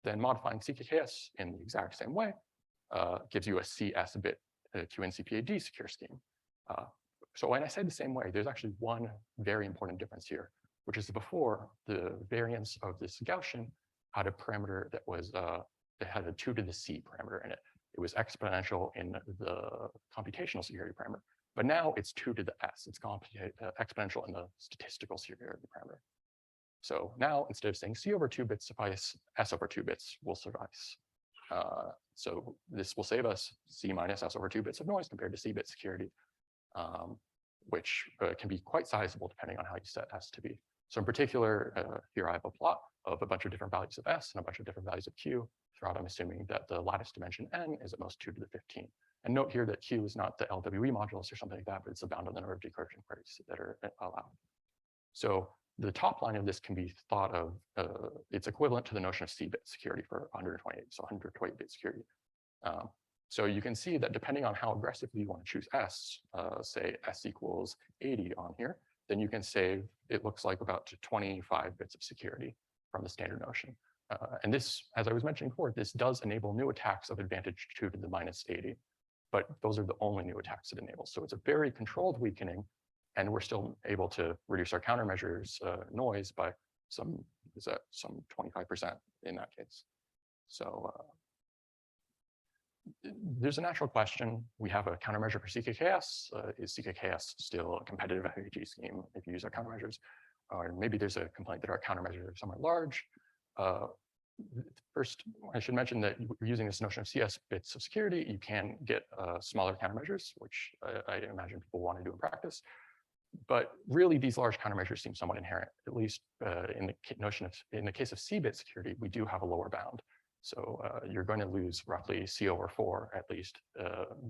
then modifying CKKS in the exact same way gives you a CS bit QNCPAD secure scheme. So when I say the same way, there's actually one very important difference here, which is before the variance of this Gaussian had a parameter that was it had a 2 to the C parameter in it. It was exponential in the computational security parameter, but now it's 2 to the S. It's exponential in the statistical security parameter. So now instead of saying C over 2 bits suffice, S over 2 bits will suffice. So this will save us C minus S over 2 bits of noise compared to C bit security, which can be quite sizable depending on how you set S to be. So in particular, here I have a plot of a bunch of different values of S and a bunch of different values of Q. Throughout, I'm assuming that the lattice dimension n is at most 2 to the 15. And note here that Q is not the LWE modulus or something like that, but it's the bound on the number of decryption queries that are allowed. So the top line of this can be thought of, it's equivalent to the notion of C-bit security for 128, so 128-bit security. So you can see that depending on how aggressively you want to choose S, say S equals 80 on here, then you can save, it looks like about 25 bits of security from the standard notion. And this, as I was mentioning before, this does enable new attacks of advantage 2 to the minus 80, but those are the only new attacks it enables. So it's a very controlled weakening, and we're still able to reduce our countermeasures noise by some 25% in that case. So there's a natural question. We have a countermeasure for CKKS. Is CKKS still a competitive FAG scheme if you use our countermeasures? Or maybe there's a complaint that our countermeasures are somewhat large. First, I should mention that using this notion of CS bits of security, you can get smaller countermeasures, which I imagine people want to do in practice. But really, these large countermeasures seem somewhat inherent, at least in the case of C-bit security, we do have a lower bound. So you're going to lose roughly C over 4, at least,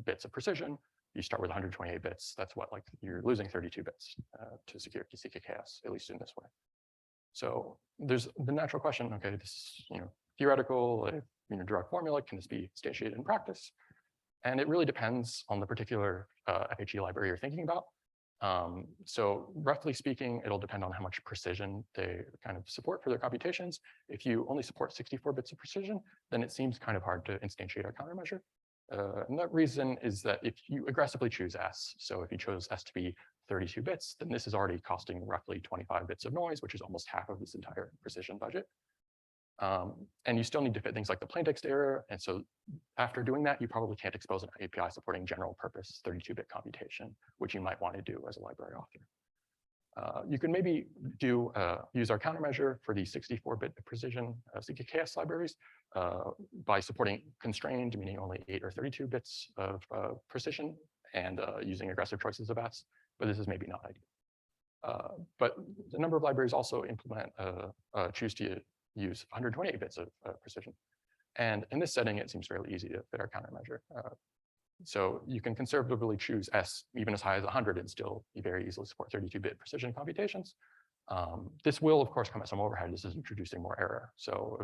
bits of precision. You start with 128 bits. That's what, like, you're losing 32 bits to security CKKS, at least in this way. So there's the natural question, okay, this is, theoretical, direct formula, can this be instantiated in practice? And it really depends on the particular FHE library you're thinking about. So roughly speaking, it'll depend on how much precision they kind of support for their computations. If you only support 64 bits of precision, then it seems kind of hard to instantiate a countermeasure. And that reason is that if you aggressively choose S, so if you chose S to be 32 bits, then this is already costing roughly 25 bits of noise, which is almost half of this entire precision budget. And you still need to fit things like the plaintext error. And so after doing that, you probably can't expose an API supporting general purpose 32-bit computation, which you might want to do as a library author. You can maybe use our countermeasure for the 64-bit precision CKKS libraries by supporting constrained, meaning only 8 or 32 bits of precision, and using aggressive choices of S, but this is maybe not ideal. But a number of libraries also choose to use 128 bits of precision. And in this setting, it seems fairly easy to fit our countermeasure. So you can conservatively choose S even as high as 100 and still very easily support 32-bit precision computations. This will, of course, come at some overhead. This is introducing more error. So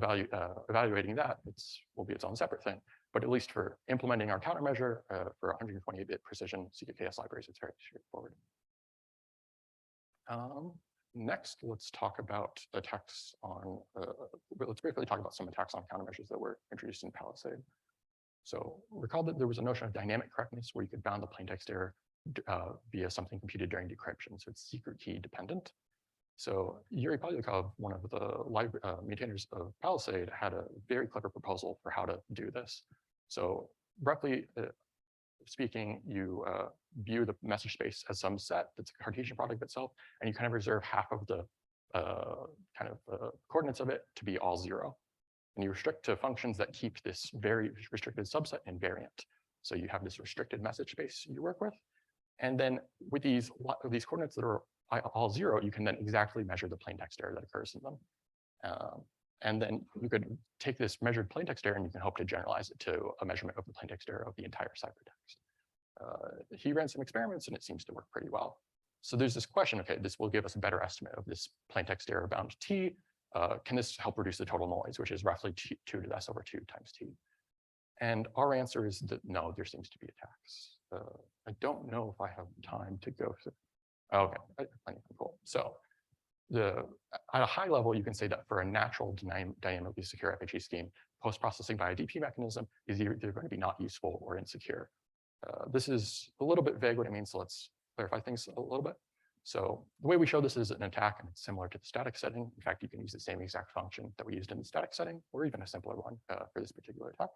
evaluating that will be its own separate thing. But at least for implementing our countermeasure for 128-bit precision CKKS libraries, it's very straightforward. Next, let's talk about attacks on, let's briefly talk about some attacks on countermeasures that were introduced in Palisade. So recall that there was a notion of dynamic correctness where you could bound the plaintext error via something computed during decryption. So it's secret key dependent. So Yuri Polyakov, one of the maintainers of Palisade, had a very clever proposal for how to do this. So roughly speaking, you view the message space as some set that's a Cartesian product of itself, and you kind of reserve half of the coordinates of it to be all 0. And you restrict to functions that keep this very restricted subset invariant. So you have this restricted message space you work with. And then with these coordinates that are all 0, you can then exactly measure the plain text error that occurs in them. And then you could take this measured plain text error and you can hope to generalize it to a measurement of the plain text error of the entire ciphertext. He ran some experiments and it seems to work pretty well. So there's this question, okay, this will give us a better estimate of this plain text error bound T. Can this help reduce the total noise, which is roughly 2 to the S over 2 times T? And our answer is that no, there seems to be attacks. I don't know if I have time to go through. Okay, cool. So at a high level, you can say that for a natural dynamically secure FHE scheme, post-processing by a DP mechanism is either going to be not useful or insecure. This is a little bit vague what it means, so let's clarify things a little bit. So the way we show this is an attack, and it's similar to the static setting. In fact, you can use the same exact function that we used in the static setting, or even a simpler one for this particular attack.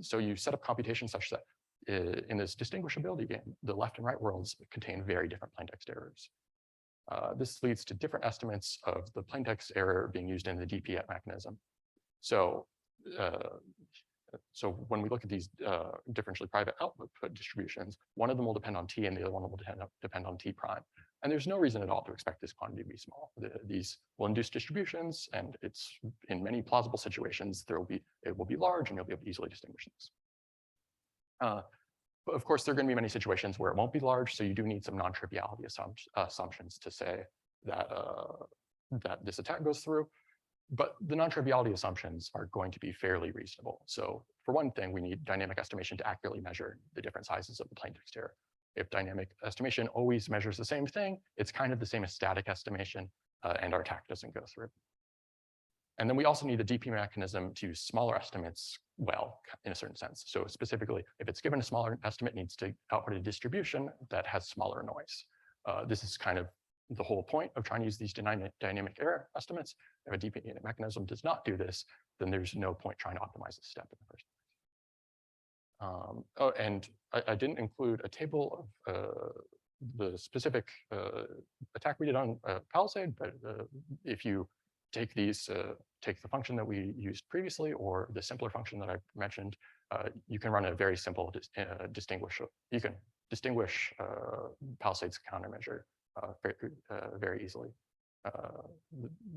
So you set up computation such that in this distinguishability game, the left and right worlds contain very different plaintext errors. This leads to different estimates of the plaintext error being used in the DP mechanism. So when we look at these differentially private output distributions, one of them will depend on T and the other one will depend on T prime. And there's no reason at all to expect this quantity to be small. These will induce distributions, and it's in many plausible situations, it will be large and you'll be able to easily distinguish this. But of course, there are going to be many situations where it won't be large, so you do need some non-triviality assumptions to say that, that this attack goes through. But the non-triviality assumptions are going to be fairly reasonable. So for one thing, we need dynamic estimation to accurately measure the different sizes of the plaintext error. If dynamic estimation always measures the same thing, it's kind of the same as static estimation, and our attack doesn't go through. And then we also need the DP mechanism to use smaller estimates well, in a certain sense. So specifically, if it's given a smaller estimate, it needs to output a distribution that has smaller noise. This is kind of the whole point of trying to use these dynamic error estimates. If a DP mechanism does not do this, then there's no point trying to optimize this step in the first place. Oh, and I didn't include a table of the specific attack we did on Palisade, but if you take take the function that we used previously or the simpler function that I mentioned, you can run a very simple you can distinguish Palisade's countermeasure very easily.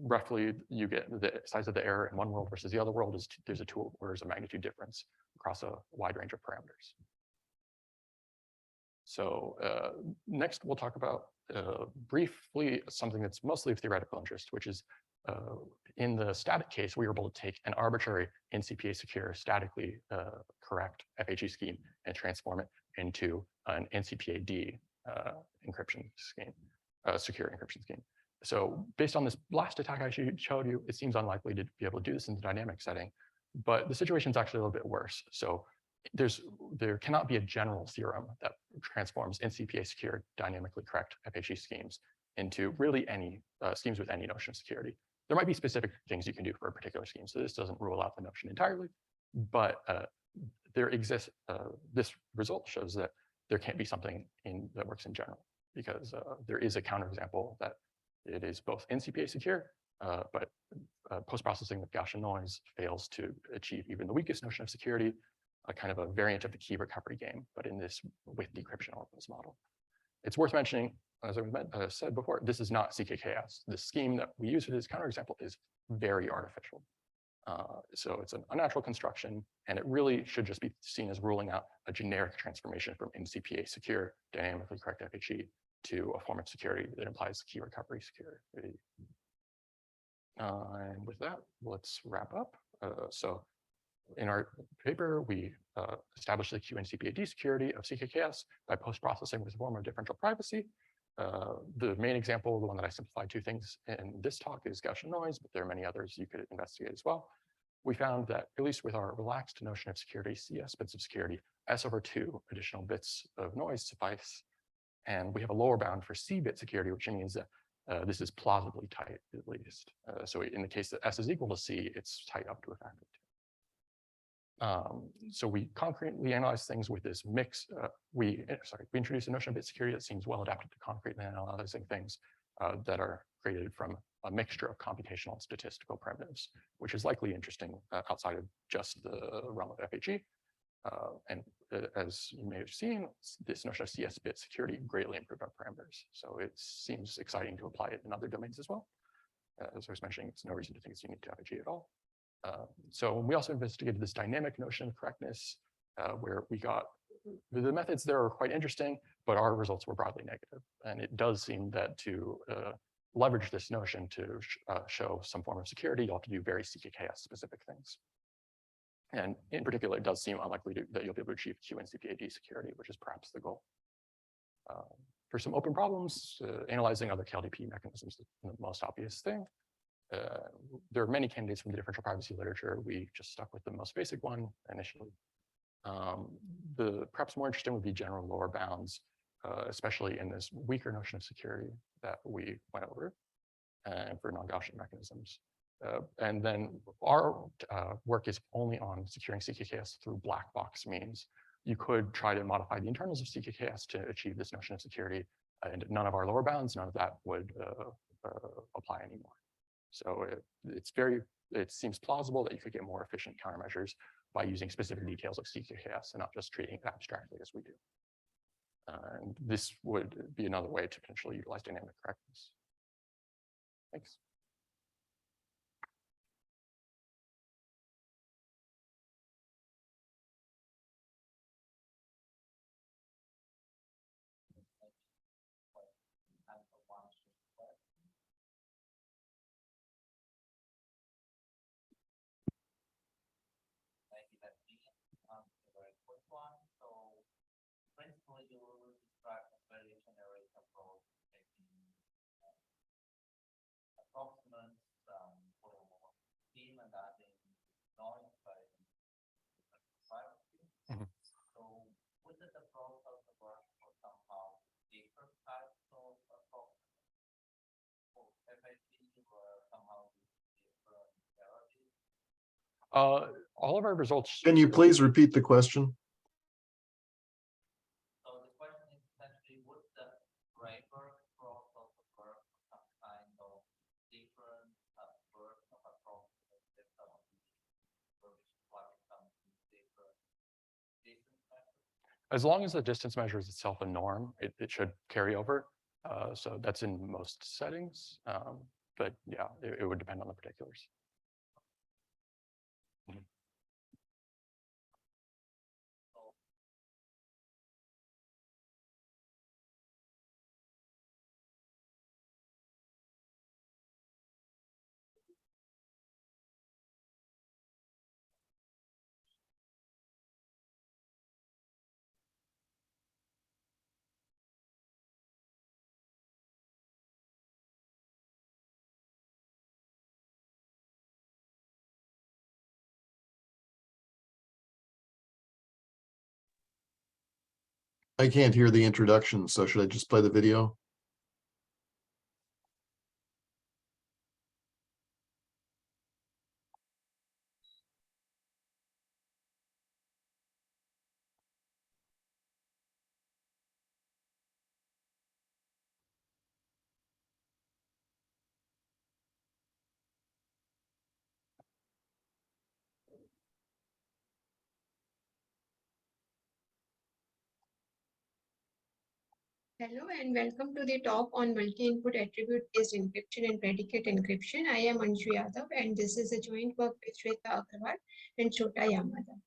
Roughly, you get the size of the error in one world versus the other world is there's a 2 orders of magnitude difference across a wide range of parameters. So next, we'll talk about briefly something that's mostly of theoretical interest, which is in the static case, we were able to take an arbitrary NCPA secure statically correct FHE scheme and transform it into an NCPA D encryption scheme, secure encryption scheme. So based on this last attack I showed you, it seems unlikely to be able to do this in the dynamic setting, but the situation is actually a little bit worse. So there cannot be a general theorem that transforms NCPA secure dynamically correct FHE schemes into really any schemes with any notion of security. There might be specific things you can do for a particular scheme, so this doesn't rule out the notion entirely, but there exists, this result shows that there can't be something that works in general, because there is a counterexample that it is both NCPA secure, but post-processing with Gaussian noise fails to achieve even the weakest notion of security, a kind of a variant of the key recovery game, but in this with decryption oracles model. It's worth mentioning, as I said before, this is not CKKS. The scheme that we use for this counterexample is very artificial. So it's an unnatural construction, and it really should just be seen as ruling out a generic transformation from NCPA secure, dynamically correct FHE to a form of security that implies key recovery security. And with that, let's wrap up. So in our paper, we established the QNCPAD security of CKKS by post-processing with a form of differential privacy. The main example, the one that I simplified 2 things in this talk, is Gaussian noise, but there are many others you could investigate as well. We found that, at least with our relaxed notion of security, CS bits of security, S over 2 additional bits of noise suffice. And we have a lower bound for C bit security, which means that this is plausibly tight, at least. So in the case that S is equal to C, it's tight up to a factor of 2. So we concretely analyze things with this mix. We introduce a notion of bit security that seems well adapted to concretely analyzing things that are created from a mixture of computational and statistical primitives, which is likely interesting outside of just the realm of FHE. And as you may have seen, this notion of CS bit security greatly improved our parameters. So it seems exciting to apply it in other domains as well. As I was mentioning, it's no reason to think it's unique to FHE at all. So we also investigated this dynamic notion of correctness, where we got the methods there are quite interesting, but our results were broadly negative. And it does seem that to leverage this notion to show some form of security, you have to do very CKKS specific things. And in particular, it does seem unlikely that you'll be able to achieve Q and CPAD security, which is perhaps the goal. For some open problems, analyzing other KLDP mechanisms is the most obvious thing. There are many candidates from the differential privacy literature. We just stuck with the most basic one initially. The perhaps more interesting would be general lower bounds, especially in this weaker notion of security that we went over, and for non-Gaussian mechanisms. And then our work is only on securing CKKS through black box means. You could try to modify the internals of CKKS to achieve this notion of security, and none of our lower bounds, none of that would apply anymore. So it seems plausible that you could get more efficient countermeasures by using specific details of CKKS and not just treating it abstractly as we do. And this would be another way to potentially utilize dynamic correctness. Thanks. Principally, you will describe a very generic approach, taking approximates for scheme and adding noise by privacy. So would that approach also work for somehow deeper types of approximates for FIT or somehow different therapies? All of our results. Can you please repeat the question? As long as the distance measure is itself a norm, it should carry over. So that's in most settings. But yeah, it would depend on the particulars. I can't hear the introduction, so should I just play the video? Hello and welcome to the talk on multi-input attribute-based encryption and predicate encryption. I am Anshu Yadav and this is a joint work with Shweta Agarwal and Chota Yamada.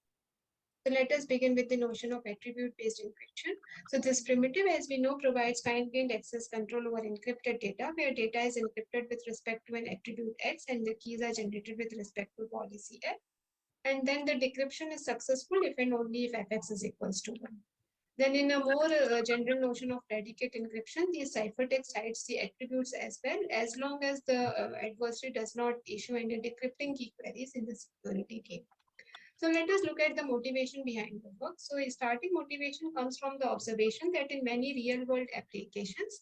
So let us begin with the notion of attribute-based encryption. So this primitive, as we know, provides fine-grained access control over encrypted data, where data is encrypted with respect to an attribute X and the keys are generated with respect to policy F. And then the decryption is successful if and only if Fx is equals to 1. Then in a more general notion of predicate encryption, the ciphertext hides the attributes as well, as long as the adversary does not issue any decrypting key queries in the security key. So let us look at the motivation behind the work. So a starting motivation comes from the observation that in many real-world applications,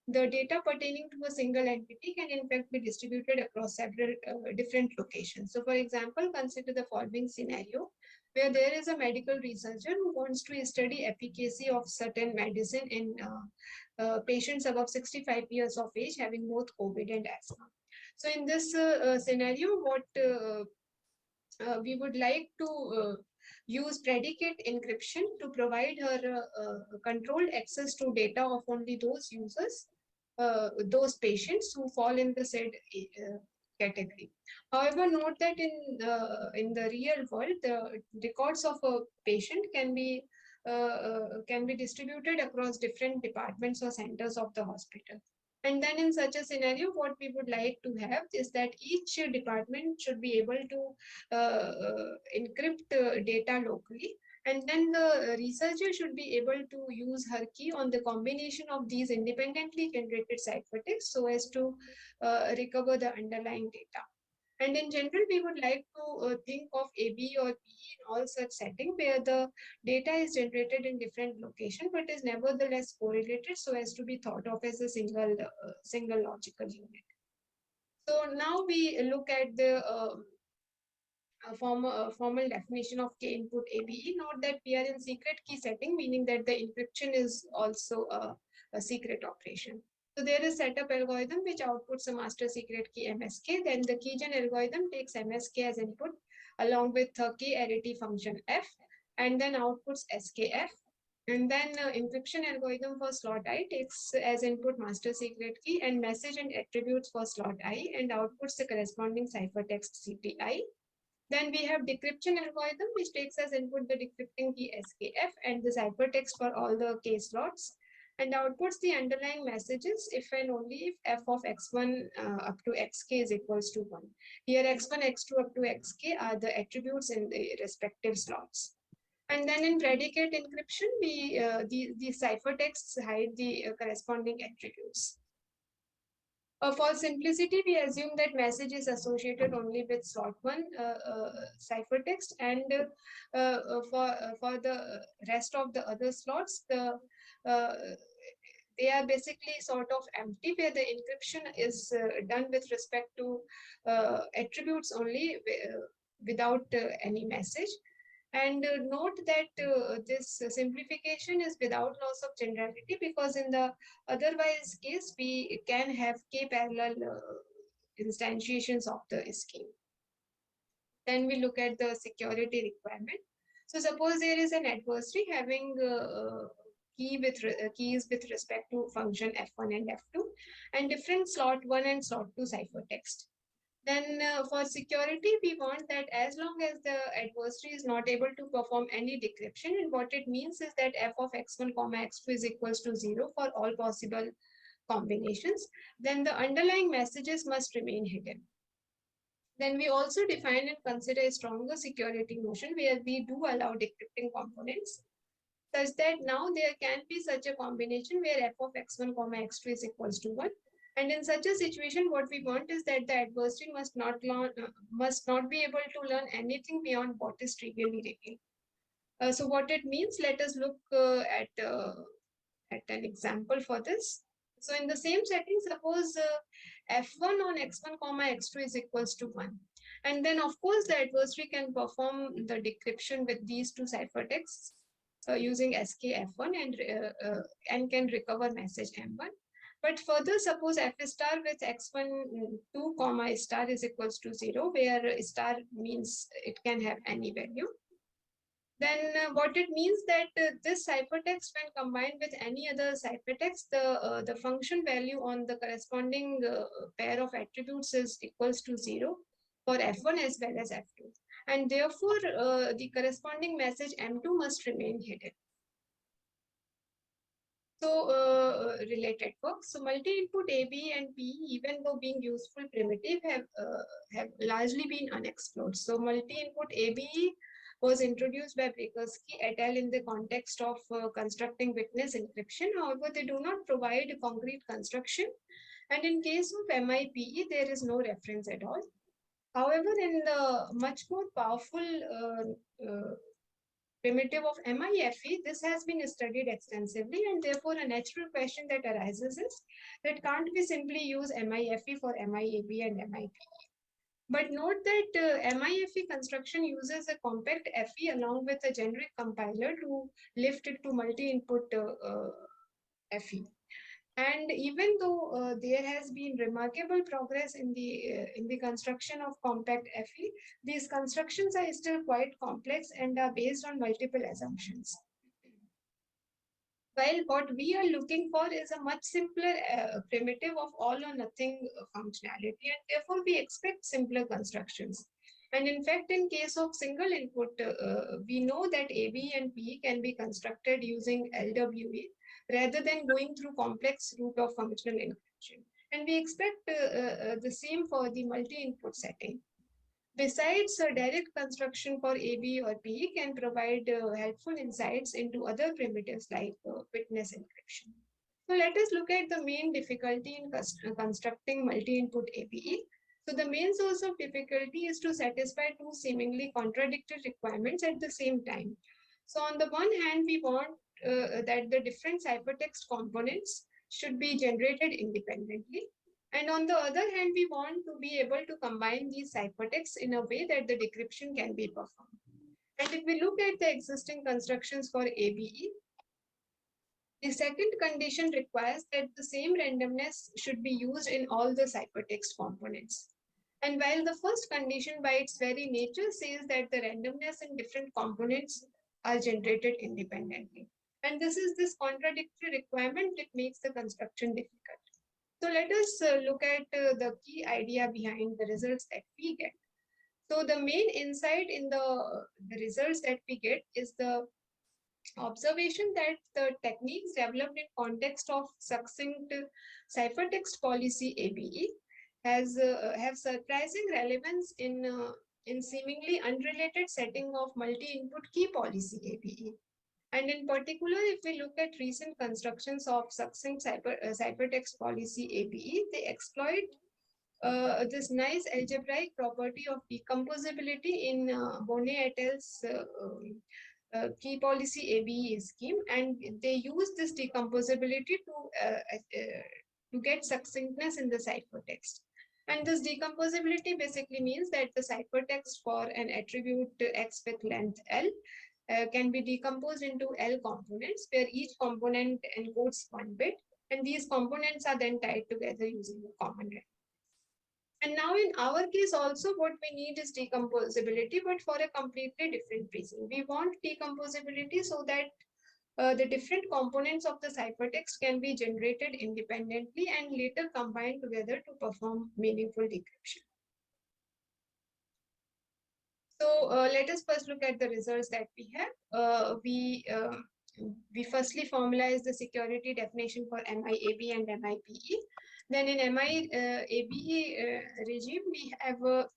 the data pertaining to a single entity can in fact be distributed across several different locations. So for example, consider the following scenario. where there is a medical researcher who wants to study efficacy of certain medicine in patients above 65 years of age having both COVID and asthma. So in this scenario, what we would like to use predicate encryption to provide her controlled access to data of only those users, those patients who fall in the said category. However, note that in the real world, the records of a patient can be distributed across different departments or centers of the hospital. And then in such a scenario, what we would like to have is that each department should be able to encrypt data locally. And then the researcher should be able to use her key on the combination of these independently generated ciphertexts so as to recover the underlying data. And in general, we would like to think of AB or PE in all such settings where the data is generated in different locations, but is nevertheless correlated so as to be thought of as a single logical unit. So now we look at the formal definition of K input ABE. Note that we are in secret key setting, meaning that the encryption is also a secret operation. So there is setup algorithm which outputs a master secret key MSK. Then the keygen algorithm takes MSK as input along with key arity function F, and then outputs SKF. And then encryption algorithm for slot I takes as input master secret key and message and attributes for slot I and outputs the corresponding ciphertext CTI. Then we have decryption algorithm, which takes as input the decrypting key SKF and the ciphertext for all the K slots and outputs the underlying messages if and only if f of x1 up to xk is equals to 1. Here x1, x2 up to xk are the attributes in the respective slots. And then in predicate encryption, the ciphertexts hide the corresponding attributes. For simplicity, we assume that message is associated only with slot 1 ciphertext, and for the rest of the other slots, they are basically sort of empty, where the encryption is done with respect to attributes only without any message. And note that this simplification is without loss of generality, because in the otherwise case, we can have K parallel instantiations of the scheme. Then we look at the security requirement. So suppose there is an adversary having keys with respect to function F1 and F2 and different slot 1 and slot 2 ciphertext. Then for security, we want that as long as the adversary is not able to perform any decryption, and what it means is that f of x1 comma x2 is equals to 0 for all possible combinations, then the underlying messages must remain hidden. Then we also define and consider a stronger security notion where we do allow decrypting components, such that now there can be such a combination where f of x1 comma x2 is equals to 1. And in such a situation, what we want is that the adversary must not be able to learn anything beyond what is trivially revealed. So what it means, let us look at an example for this. So in the same setting, suppose f1 on x1 comma x2 is equals to 1. And then of course the adversary can perform the decryption with these two ciphertexts using skf1 and can recover message m1. But further, suppose f star with x1 2 comma star is equals to 0, where star means it can have any value. Then what it means that this ciphertext, when combined with any other ciphertext, the function value on the corresponding pair of attributes is equals to 0 for f1 as well as f2. And therefore, the corresponding message m2 must remain hidden. So related work. So multi-input AB and PE, even though being useful primitive, have largely been unexplored. So multi-input AB was introduced by Brzezinski et al. In the context of constructing witness encryption. However, they do not provide a concrete construction. And in case of MIPE, there is no reference at all. However, in the much more powerful primitive of MIFE, this has been studied extensively, and therefore a natural question that arises is that can't we simply use MIFE for MIAB and MIPE? But note that MIFE construction uses a compact FE along with a generic compiler to lift it to multi-input FE. And even though there has been remarkable progress in the construction of compact FE, these constructions are still quite complex and are based on multiple assumptions. While what we are looking for is a much simpler primitive of all or nothing functionality, and therefore we expect simpler constructions. And in fact, in case of single input, we know that ABE and PE can be constructed using LWE rather than going through complex route of functional encryption. And we expect the same for the multi-input setting. Besides, direct construction for AB or PE can provide helpful insights into other primitives like witness encryption. So let us look at the main difficulty in constructing multi-input ABE. So the main source of difficulty is to satisfy two seemingly contradictory requirements at the same time. So on the one hand, we want that the different ciphertext components should be generated independently. And on the other hand, we want to be able to combine these ciphertexts in a way that the decryption can be performed. And if we look at the existing constructions for ABE, the second condition requires that the same randomness should be used in all the ciphertext components. And while the first condition by its very nature says that the randomness in different components are generated independently. And this contradictory requirement that makes the construction difficult. So let us look at the key idea behind the results that we get. So the main insight in the results that we get is the observation that the techniques developed in context of succinct ciphertext policy ABE have surprising relevance in seemingly unrelated setting of multi-input key policy ABE. And in particular, if we look at recent constructions of succinct ciphertext policy ABE, they exploit this nice algebraic property of decomposability in Bonnet et al.'s key policy ABE scheme, and they use this decomposability to get succinctness in the ciphertext. And this decomposability basically means that the ciphertext for an attribute X with length L can be decomposed into L components, where each component encodes one bit, and these components are then tied together using a common randomness. And now in our case also, what we need is decomposability, but for a completely different reason. We want decomposability so that the different components of the ciphertext can be generated independently and later combined together to perform meaningful decryption. So let us first look at the results that we have. We firstly formalize the security definition for MIAB and MIPE. Then in MIABE regime, we have a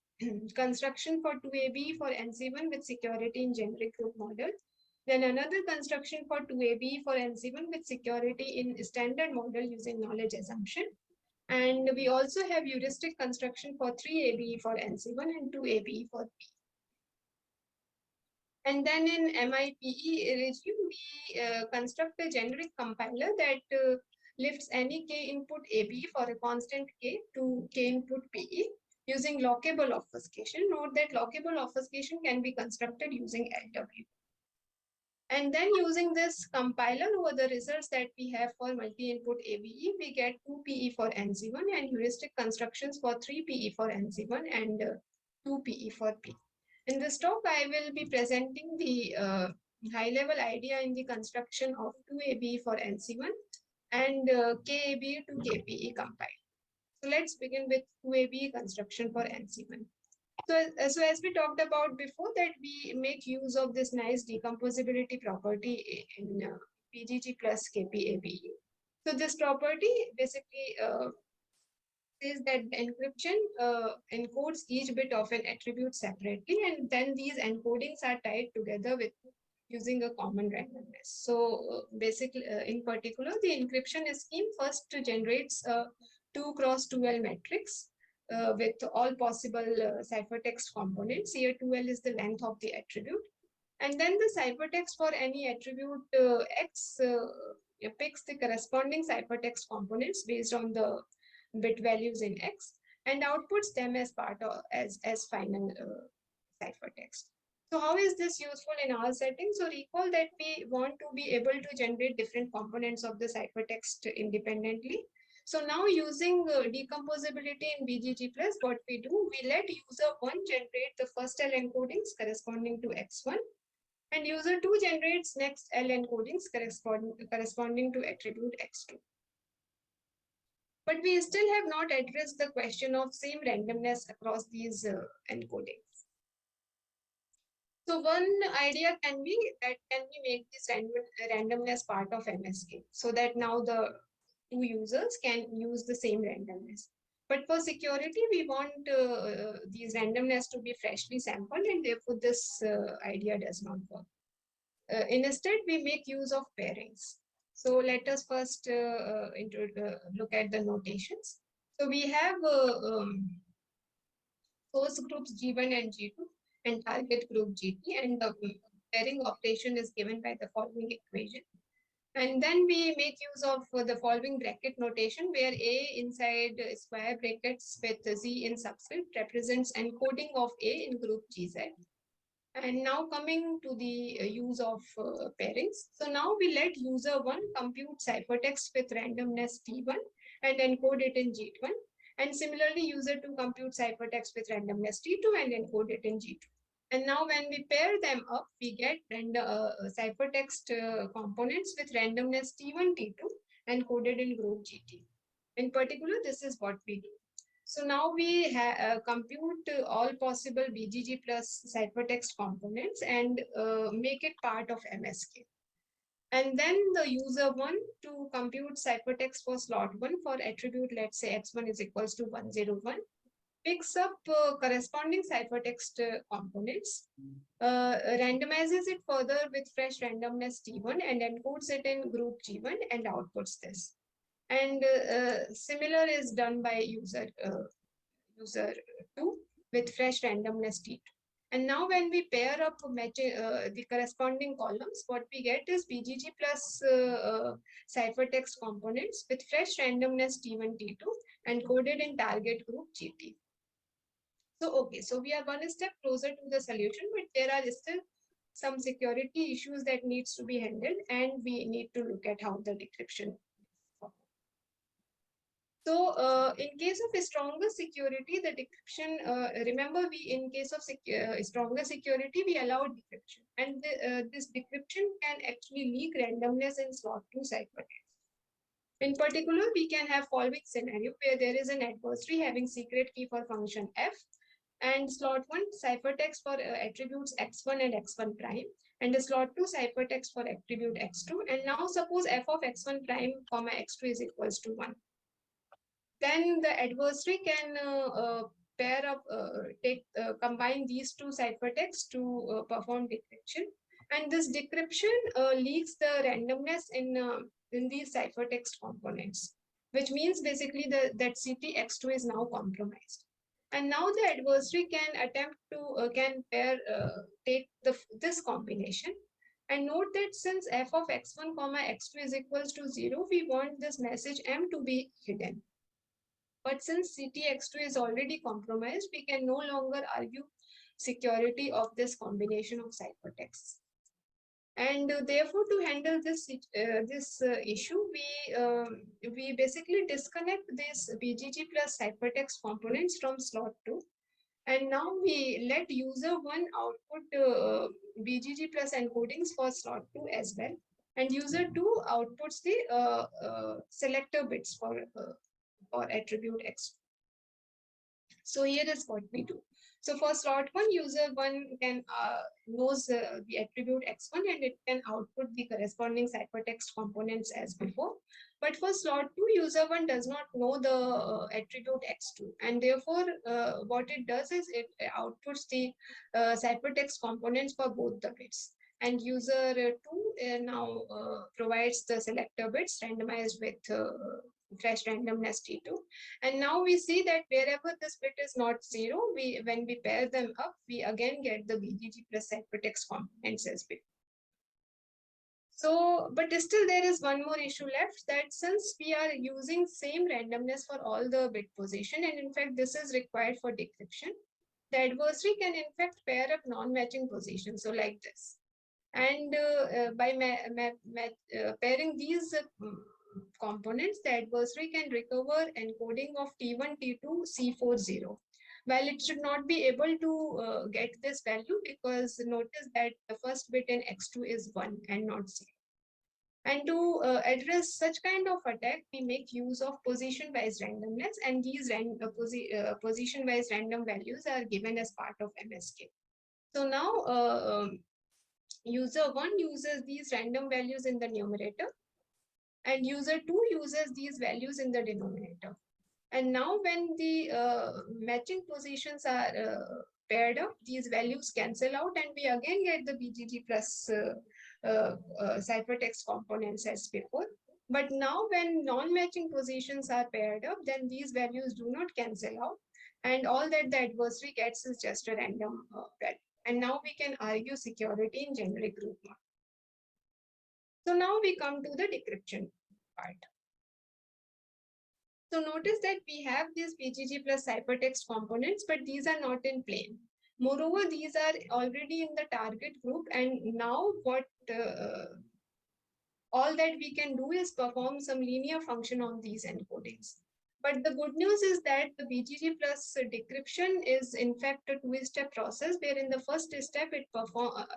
construction for 2AB for NC1 with security in generic group model. Then another construction for 2AB for NC1 with security in standard model using knowledge assumption. And we also have heuristic construction for 3AB for NC1 and 2AB for P. And then in MIPE regime, we construct a generic compiler that lifts any k input AB for a constant k to k input PE using lockable obfuscation. Note that lockable obfuscation can be constructed using LW. And then using this compiler over the results that we have for multi-input ABE, we get 2 PE for NC1 and heuristic constructions for 3 PE for NC1 and 2 PE for P. In this talk, I will be presenting the high-level idea in the construction of 2AB for NC1 and KAB to KPE compiled. So let's begin with 2AB construction for NC1. So as we talked about before, that we make use of this nice decomposability property in PGG plus KPABE. So this property basically says that the encryption encodes each bit of an attribute separately, and then these encodings are tied together with using a common randomness. So basically, in particular, the encryption scheme first generates a 2x2L matrix with all possible ciphertext components. Here 2L is the length of the attribute. And then the ciphertext for any attribute X picks the corresponding ciphertext components based on the bit values in X. and outputs them as part of as final ciphertext. So how is this useful in our setting? So recall that we want to be able to generate different components of the ciphertext independently. So now using decomposability in BGG plus, what we do, we let user 1 generate the first L encodings corresponding to X1, and user 2 generates next L encodings corresponding to attribute X2. But we still have not addressed the question of same randomness across these encodings. So one idea can be that can we make this randomness part of MSK so that now the two users can use the same randomness. But for security, we want these randomness to be freshly sampled, and therefore this idea does not work. Instead, we make use of pairings. So let us first look at the notations. So we have source groups G1 and G2 and target group GT, and the pairing operation is given by the following equation. And then we make use of the following bracket notation, where A inside square brackets with Z in subscript represents encoding of A in group GZ. And now coming to the use of pairings. So now we let user 1 compute ciphertext with randomness T1 and encode it in G1. And similarly, user 2 compute ciphertext with randomness T2 and encode it in G2. And now when we pair them up, we get ciphertext components with randomness T1, T2 encoded in group GT. In particular, this is what we do. So now we compute all possible BGG plus ciphertext components and make it part of MSK. And then the user 1 to compute ciphertext for slot 1 for attribute, let's say X1 is equals to 101, picks up corresponding ciphertext components, randomizes it further with fresh randomness T1 and encodes it in group G1 and outputs this. And similar is done by user 2 with fresh randomness T2. And now when we pair up the corresponding columns, what we get is BGG plus ciphertext components with fresh randomness T1, T2 encoded in target group GT. So, okay, so we are one step closer to the solution, but there are still some security issues that needs to be handled, and we need to look at how the decryption. So in case of a stronger security, the decryption, remember in case of stronger security, we allow decryption, and this decryption can actually leak randomness in slot 2 ciphertext. In particular, we can have following scenario where there is an adversary having secret key for function F and slot 1 ciphertext for attributes X1 and X1 prime, and a slot 2 ciphertext for attribute X2. And now suppose F of X1 prime comma X2 is equals to 1. Then the adversary can pair up, combine these two ciphertexts to perform decryption. And this decryption leaks the randomness in these ciphertext components, which means basically that CTX2 is now compromised. And now the adversary can attempt to take this combination. And note that since f of x1 comma x2 is equals to 0, we want this message m to be hidden. But since CTX2 is already compromised, we can no longer argue security of this combination of ciphertexts. And therefore, to handle this issue, we basically disconnect this BGG plus ciphertext components from slot 2. And now we let user 1 output BGG plus encodings for slot 2 as well. And user 2 outputs the selector bits for attribute X2. So here is what we do. So for slot 1, user 1 can knows the attribute X1 and it can output the corresponding ciphertext components as before. But for slot 2, user 1 does not know the attribute X2, and therefore what it does is it outputs the ciphertext components for both the bits. And user 2 now provides the selector bits randomized with fresh randomness T2. And now we see that wherever this bit is not 0, when we pair them up, we again get the BGG plus ciphertext components as before. So, but still there is one more issue left, that since we are using same randomness for all the bit position, and in fact this is required for decryption, the adversary can in fact pair up non-matching positions, so like this. And by pairing these components, the adversary can recover encoding of T1, T2, C40. While it should not be able to get this value, because notice that the first bit in X2 is 1 and not 0. And to address such kind of attack, we make use of position-wise randomness, and these position-wise random values are given as part of MSK. So now user 1 uses these random values in the numerator, and user 2 uses these values in the denominator. And now when the matching positions are paired up, these values cancel out, and we again get the BGG plus ciphertext components as before. But now when non-matching positions are paired up, then these values do not cancel out, and all that the adversary gets is just a random value. And now we can argue security in generic group model. So now we come to the decryption part. So notice that we have these BGG plus ciphertext components, but these are not in plane. Moreover, these are already in the target group, and now what all that we can do is perform some linear function on these encodings. But the good news is that the BGG plus decryption is in fact a two-step process, where in the first step it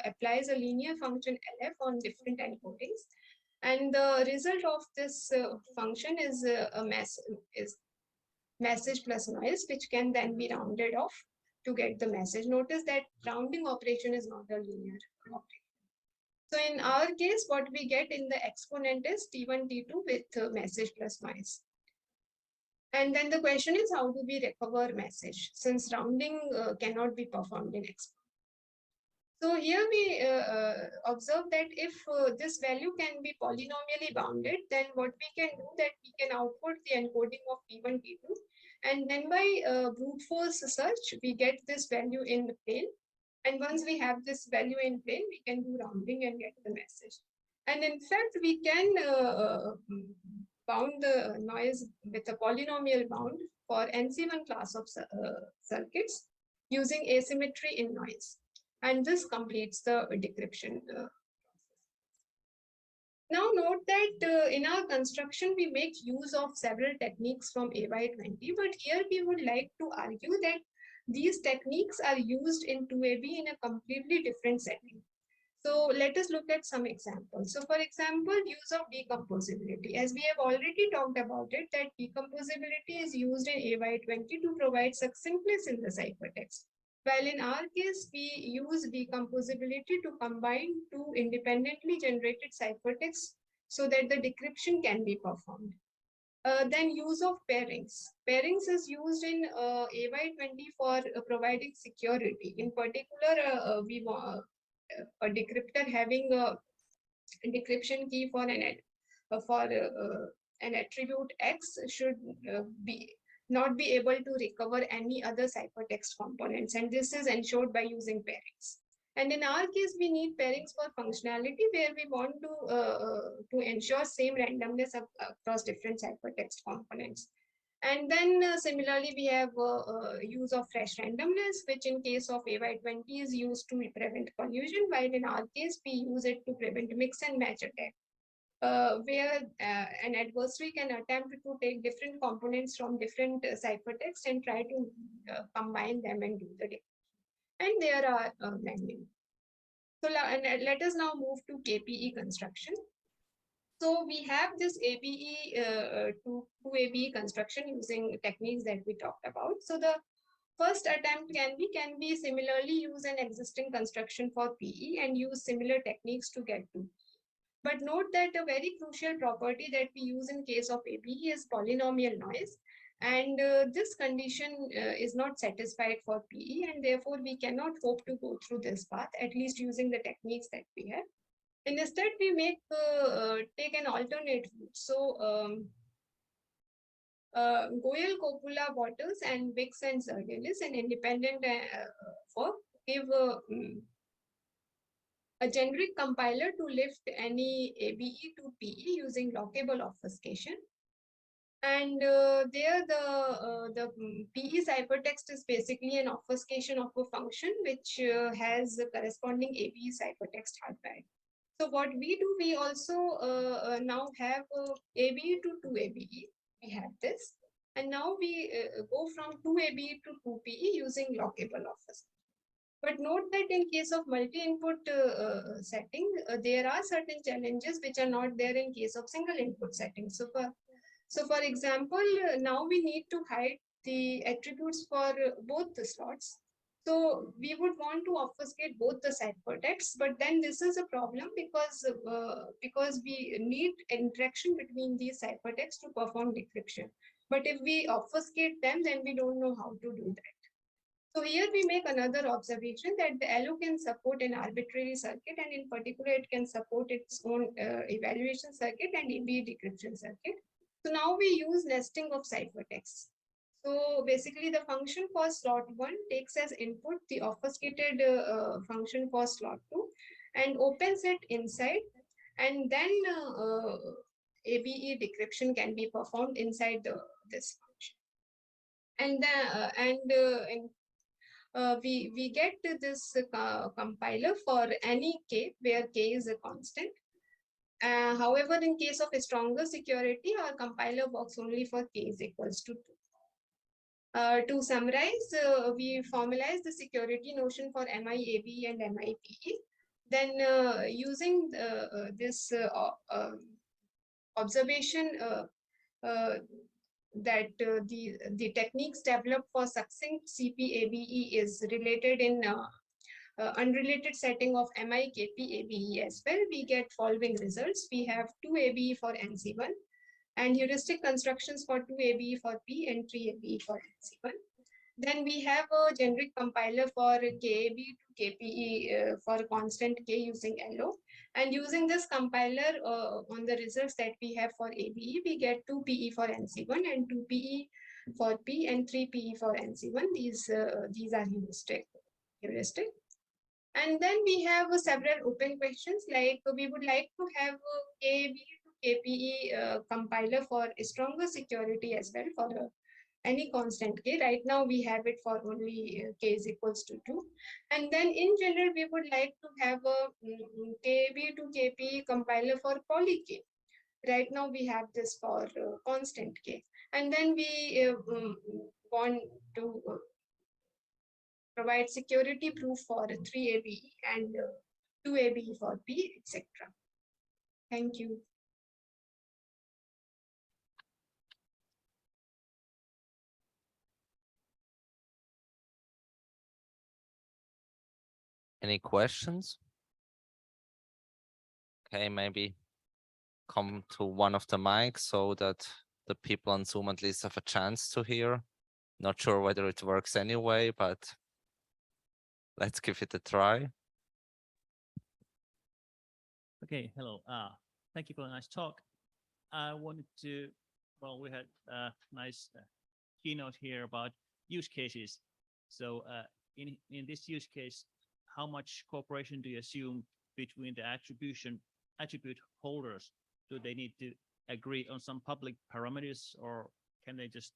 applies a linear function LF on different encodings. And the result of this function is message plus noise, which can then be rounded off to get the message. Notice that rounding operation is not a linear operation. So in our case, what we get in the exponent is T1, T2 with message plus noise. And then the question is, how do we recover message, since rounding cannot be performed in exponent? So here we observe that if this value can be polynomially bounded, then what we can do, that we can output the encoding of P1, P2, and then by brute force search, we get this value in the plane. And once we have this value in plane, we can do rounding and get the message. And in fact, we can bound the noise with a polynomial bound for NC1 class of circuits using asymmetry in noise. And this completes the decryption process. Now note that in our construction, we make use of several techniques from AY20, but here we would like to argue that these techniques are used in 2AB in a completely different setting. So let us look at some examples. So for example, use of decomposability. As we have already talked about it, that decomposability is used in AY20 to provide succinctness in the ciphertext. While in our case, we use decomposability to combine two independently generated ciphertexts so that the decryption can be performed. Then use of pairings. Pairings is used in AY20 for providing security. In particular, we want a decryptor having a decryption key for an attribute X should not be able to recover any other ciphertext components, and this is ensured by using pairings. And in our case, we need pairings for functionality, where we want to ensure same randomness across different ciphertext components. And then similarly, we have use of fresh randomness, which in case of AY20 is used to prevent collusion, while in our case, we use it to prevent mix and match attack, where an adversary can attempt to take different components from different ciphertext and try to combine them and do the decryption. And there are many. So let us now move to KPE construction. So we have this ABE to ABE construction using techniques that we talked about. So the first attempt can be similarly use an existing construction for PE and use similar techniques to get to. But note that a very crucial property that we use in case of ABE is polynomial noise. And this condition is not satisfied for PE, and therefore we cannot hope to go through this path, at least using the techniques that we have. And instead, we take an alternate route. So Goyal, Coppola, Waters, and Bix and Zergelis, an independent for give a generic compiler to lift any ABE to PE using lockable obfuscation. And there the PE ciphertext is basically an obfuscation of a function which has a corresponding ABE ciphertext hardwired. So what we do, we also now have ABE to 2ABE. We have this. And now we go from 2ABE to 2PE using lockable obfuscation. But note that in case of multi-input setting, there are certain challenges which are not there in case of single input setting. So for example, now we need to hide the attributes for both the slots. So we would want to obfuscate both the ciphertexts, but then this is a problem because we need interaction between these ciphertexts to perform decryption. But if we obfuscate them, then we don't know how to do that. So here we make another observation that the LO can support an arbitrary circuit, and in particular, it can support its own evaluation circuit and ABE decryption circuit. So now we use nesting of ciphertexts. So basically, the function for slot 1 takes as input the obfuscated function for slot 2 and opens it inside, and then ABE decryption can be performed inside this function. And we get this compiler for any k where k is a constant. However, in case of a stronger security, our compiler works only for k is equals to 2. To summarize, we formalize the security notion for MIAB and MIPE. Then using this observation that the techniques developed for succinct CPABE is related in unrelated setting of MIKPABE as well, we get following results. We have 2ABE for NC1 and heuristic constructions for 2ABE for P and 3ABE for NC1. Then we have a generic compiler for KAB to KPE for constant K using LO. And using this compiler on the results that we have for ABE, we get 2PE for NC1 and 2PE for P and 3PE for NC1. These are heuristic. And then we have several open questions, like we would like to have a KAB to KPE compiler for a stronger security as well for any constant k. Right now we have it for only k is equals to 2. And then in general, we would like to have a KAB to KPE compiler for poly k. Right now we have this for constant k. And then we want to provide security proof for 3ABE and 2ABE for P, etc. Thank you. Any questions? Okay, maybe come to one of the mics so that the people on Zoom at least have a chance to hear. Not sure whether it works anyway, but let's give it a try. Okay, hello. Thank you for a nice talk. I wanted to, well, we had a nice keynote here about use cases. So in this use case, how much cooperation do you assume between the attribute holders? Do they need to agree on some public parameters, or can they just,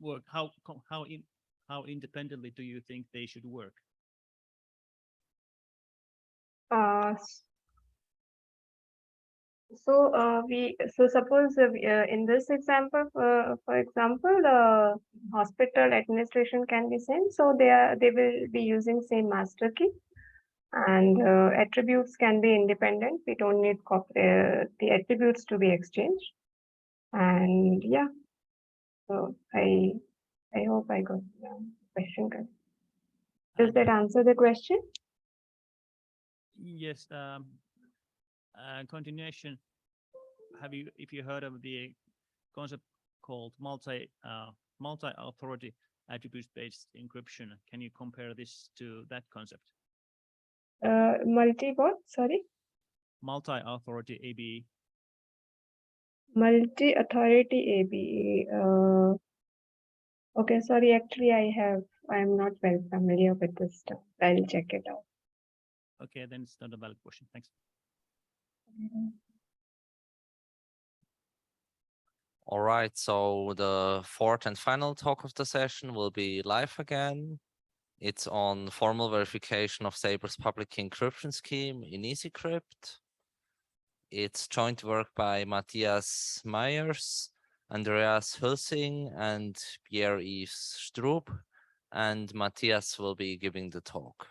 work? How independently do you think they should work? So suppose in this example, for example, the hospital administration can be sent, so they will be using same master key, and attributes can be independent. We don't need the attributes to be exchanged. And yeah, so I hope I got the question correct. Does that answer the question? Yes. Continuation. If you heard of the concept called multi-authority attribute-based encryption, can you compare this to that concept? Multi what? Sorry. Multi-authority ABE. Multi-authority ABE. Okay, sorry, actually I'm not very familiar with this stuff. I'll check it out. Okay, then it's not a valid question. Thanks. All right, so the fourth and final talk of the session will be live again. It's on formal verification of Saber's public key encryption scheme in EasyCrypt. It's joint work by Matthias Meyers, Andreas Hülsing, and Pierre-Yves Stroop, and Matthias will be giving the talk.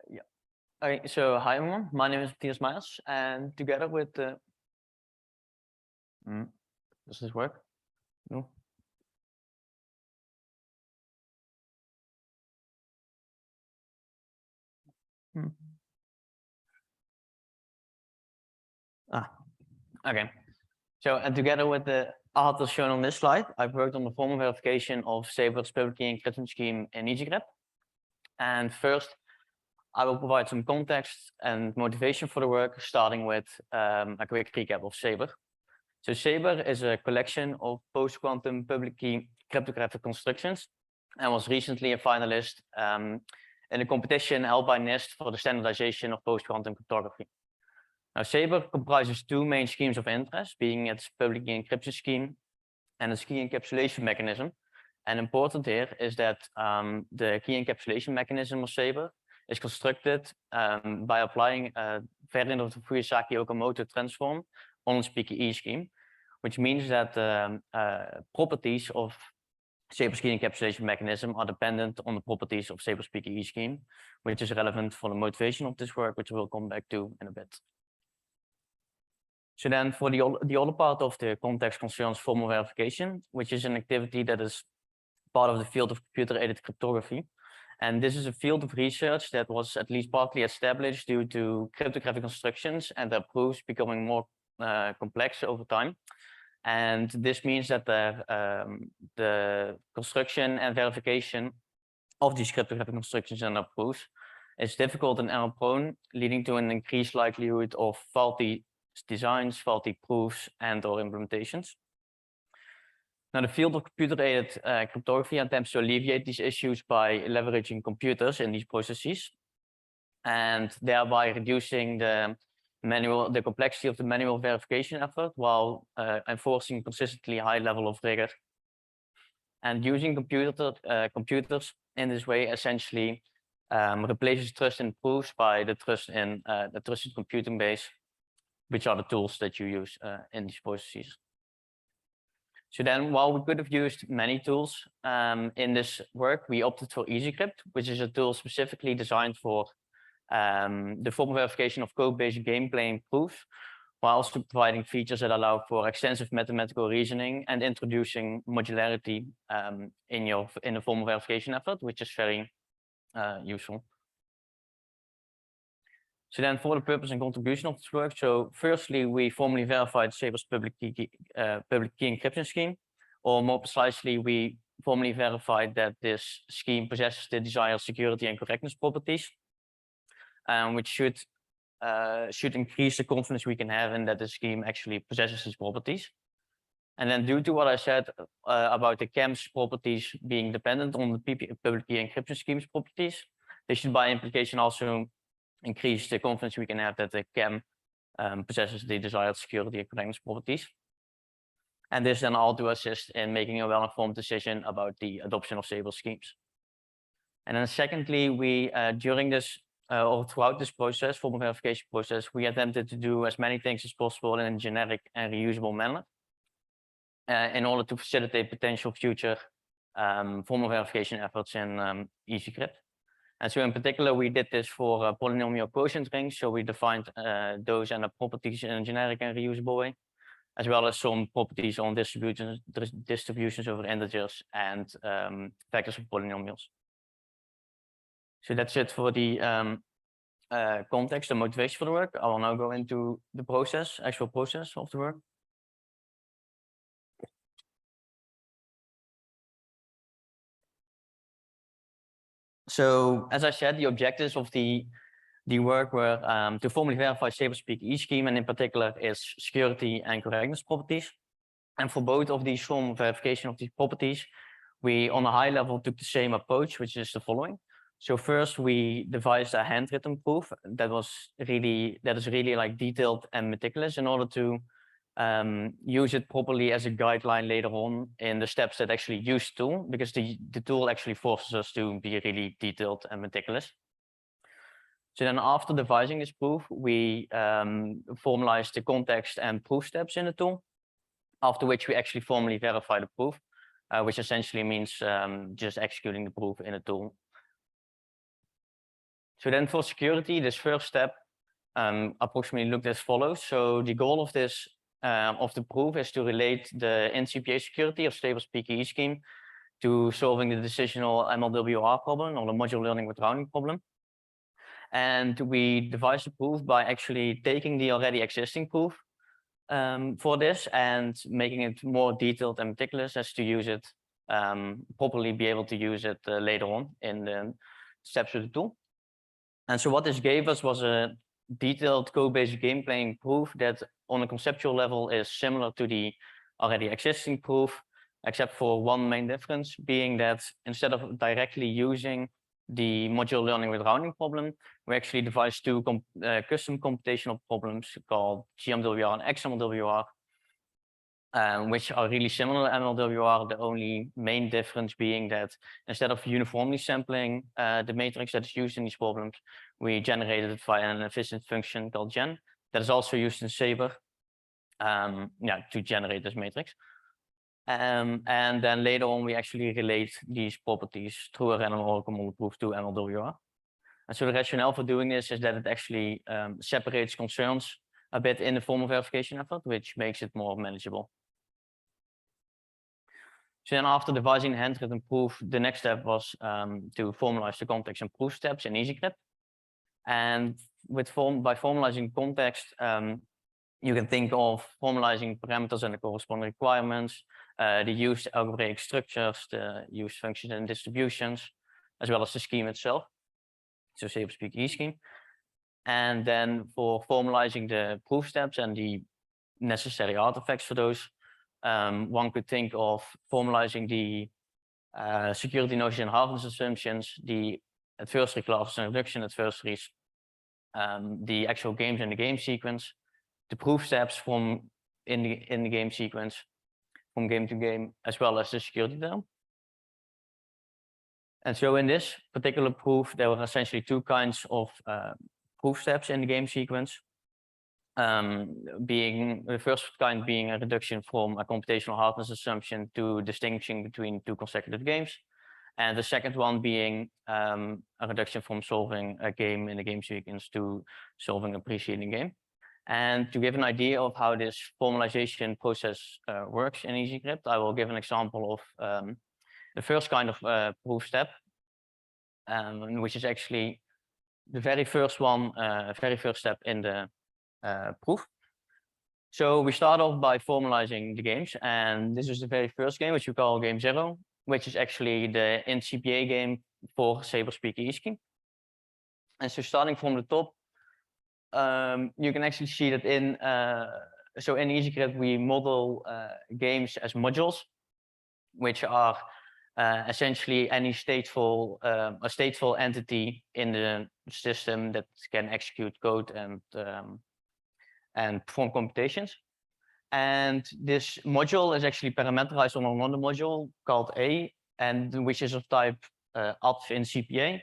Yeah. Okay, so hi everyone, my name is Matthias Myers, and together with does this work? No. Okay. So, and together with the authors shown on this slide, I've worked on the formal verification of Saber's public key encryption scheme in EasyCrypt. And first, I will provide some context and motivation for the work, starting with a quick recap of Saber. So Saber is a collection of post-quantum public key cryptographic constructions and was recently a finalist in a competition held by NIST for the standardization of post-quantum cryptography. Now, Saber comprises two main schemes of interest, being its public key encryption scheme and its key encapsulation mechanism. And important here is that the key encapsulation mechanism of Saber is constructed by applying a variant of the Fuyosaki-Okamoto transform on its PKE scheme, which means that properties of Saber's key encapsulation mechanism are dependent on the properties of Saber's PKE scheme, which is relevant for the motivation of this work, which we'll come back to in a bit. So then for the other part of the context concerns formal verification, which is an activity that is part of the field of computer-aided cryptography. And this is a field of research that was at least partly established due to cryptographic constructions and their proofs becoming more complex over time. And this means that the construction and verification of these cryptographic constructions and their proofs is difficult and error-prone, leading to an increased likelihood of faulty designs, faulty proofs, and/or implementations. Now, the field of computer-aided cryptography attempts to alleviate these issues by leveraging computers in these processes, and thereby reducing the complexity of the manual verification effort while enforcing consistently high level of rigor. And using computers in this way essentially replaces trust in proofs by the trust in the trusted computing base, which are the tools that you use in these processes. So then, while we could have used many tools in this work, we opted for EasyCrypt, which is a tool specifically designed for the formal verification of code-based gameplay proofs, while also providing features that allow for extensive mathematical reasoning and introducing modularity in the formal verification effort, which is very useful. So then for the purpose and contribution of this work, so firstly, we formally verified Saber's public key encryption scheme, or more precisely, we formally verified that this scheme possesses the desired security and correctness properties, which should increase the confidence we can have in that the scheme actually possesses these properties. And then due to what I said about the CAM's properties being dependent on the public key encryption scheme's properties, they should by implication also increase the confidence we can have that the CAM possesses the desired security and correctness properties. And this then all to assist in making a well-informed decision about the adoption of Saber schemes. And then secondly, we during this or throughout this process, formal verification process, we attempted to do as many things as possible in a generic and reusable manner in order to facilitate potential future formal verification efforts in EasyCrypt. And so in particular, we did this for polynomial quotient rings. So we defined those and the properties in a generic and reusable way, as well as some properties on distributions over integers and vectors of polynomials. So that's it for the context and motivation for the work. I will now go into the actual process of the work. So as I said, the objectives of the work were to formally verify saber-speak E-scheme, and in particular is security and correctness properties. And for both of these formal verification of these properties, we on a high level took the same approach, which is the following. So first we devised a handwritten proof that is really like detailed and meticulous in order to use it properly as a guideline later on in the steps that actually use the tool, because the tool actually forces us to be really detailed and meticulous. So then after devising this proof, we formalized the context and proof steps in the tool, after which we actually formally verify the proof, which essentially means just executing the proof in a tool. So then for security, this first step approximately looked as follows. So the goal of this of the proof is to relate the NCPA security of saber-speak E-scheme to solving the decisional MLWR problem, or the module learning with rounding problem. And we devised the proof by actually taking the already existing proof for this and making it more detailed and meticulous as to use it properly, be able to use it later on in the steps of the tool. And so what this gave us was a detailed code-based game playing proof that on a conceptual level is similar to the already existing proof, except for one main difference, being that instead of directly using the module learning with rounding problem, we actually devised two custom computational problems called GMWR and XMLWR, which are really similar to MLWR, the only main difference being that instead of uniformly sampling the matrix that is used in these problems, we generated it via an efficient function called gen that is also used in Saber to generate this matrix. And then later on, we actually relate these properties through a random oracle model proof to MLWR. And so the rationale for doing this is that it actually separates concerns a bit in the formal verification effort, which makes it more manageable. So then after devising the handwritten proof, the next step was to formalize the context and proof steps in EasyCrypt. And by formalizing context, you can think of formalizing parameters and the corresponding requirements, the used algebraic structures, the used functions and distributions, as well as the scheme itself. So saber-speak E-scheme. And then for formalizing the proof steps and the necessary artifacts for those, one could think of formalizing the security notion and hardness assumptions, the adversary classes and reduction adversaries, the actual games in the game sequence, the proof steps from in the game sequence, from game to game, as well as the security term. And so in this particular proof, there were essentially two kinds of proof steps in the game sequence. Being the first kind being a reduction from a computational hardness assumption to distinguishing between two consecutive games, and the second one being a reduction from solving a game in the game sequence to solving a preceding game. And to give an idea of how this formalization process works in EasyCrypt, I will give an example of the first kind of proof step, which is actually the very first step in the proof. So we start off by formalizing the games, and this is the very first game, which we call game 0, which is actually the NCPA game for saber-speak E-scheme. And so starting from the top, you can actually see that in EasyCrypt we model games as modules, which are essentially any stateful entity in the system that can execute code and perform computations. And this module is actually parameterized on another module called A, and which is of type adv in CPA,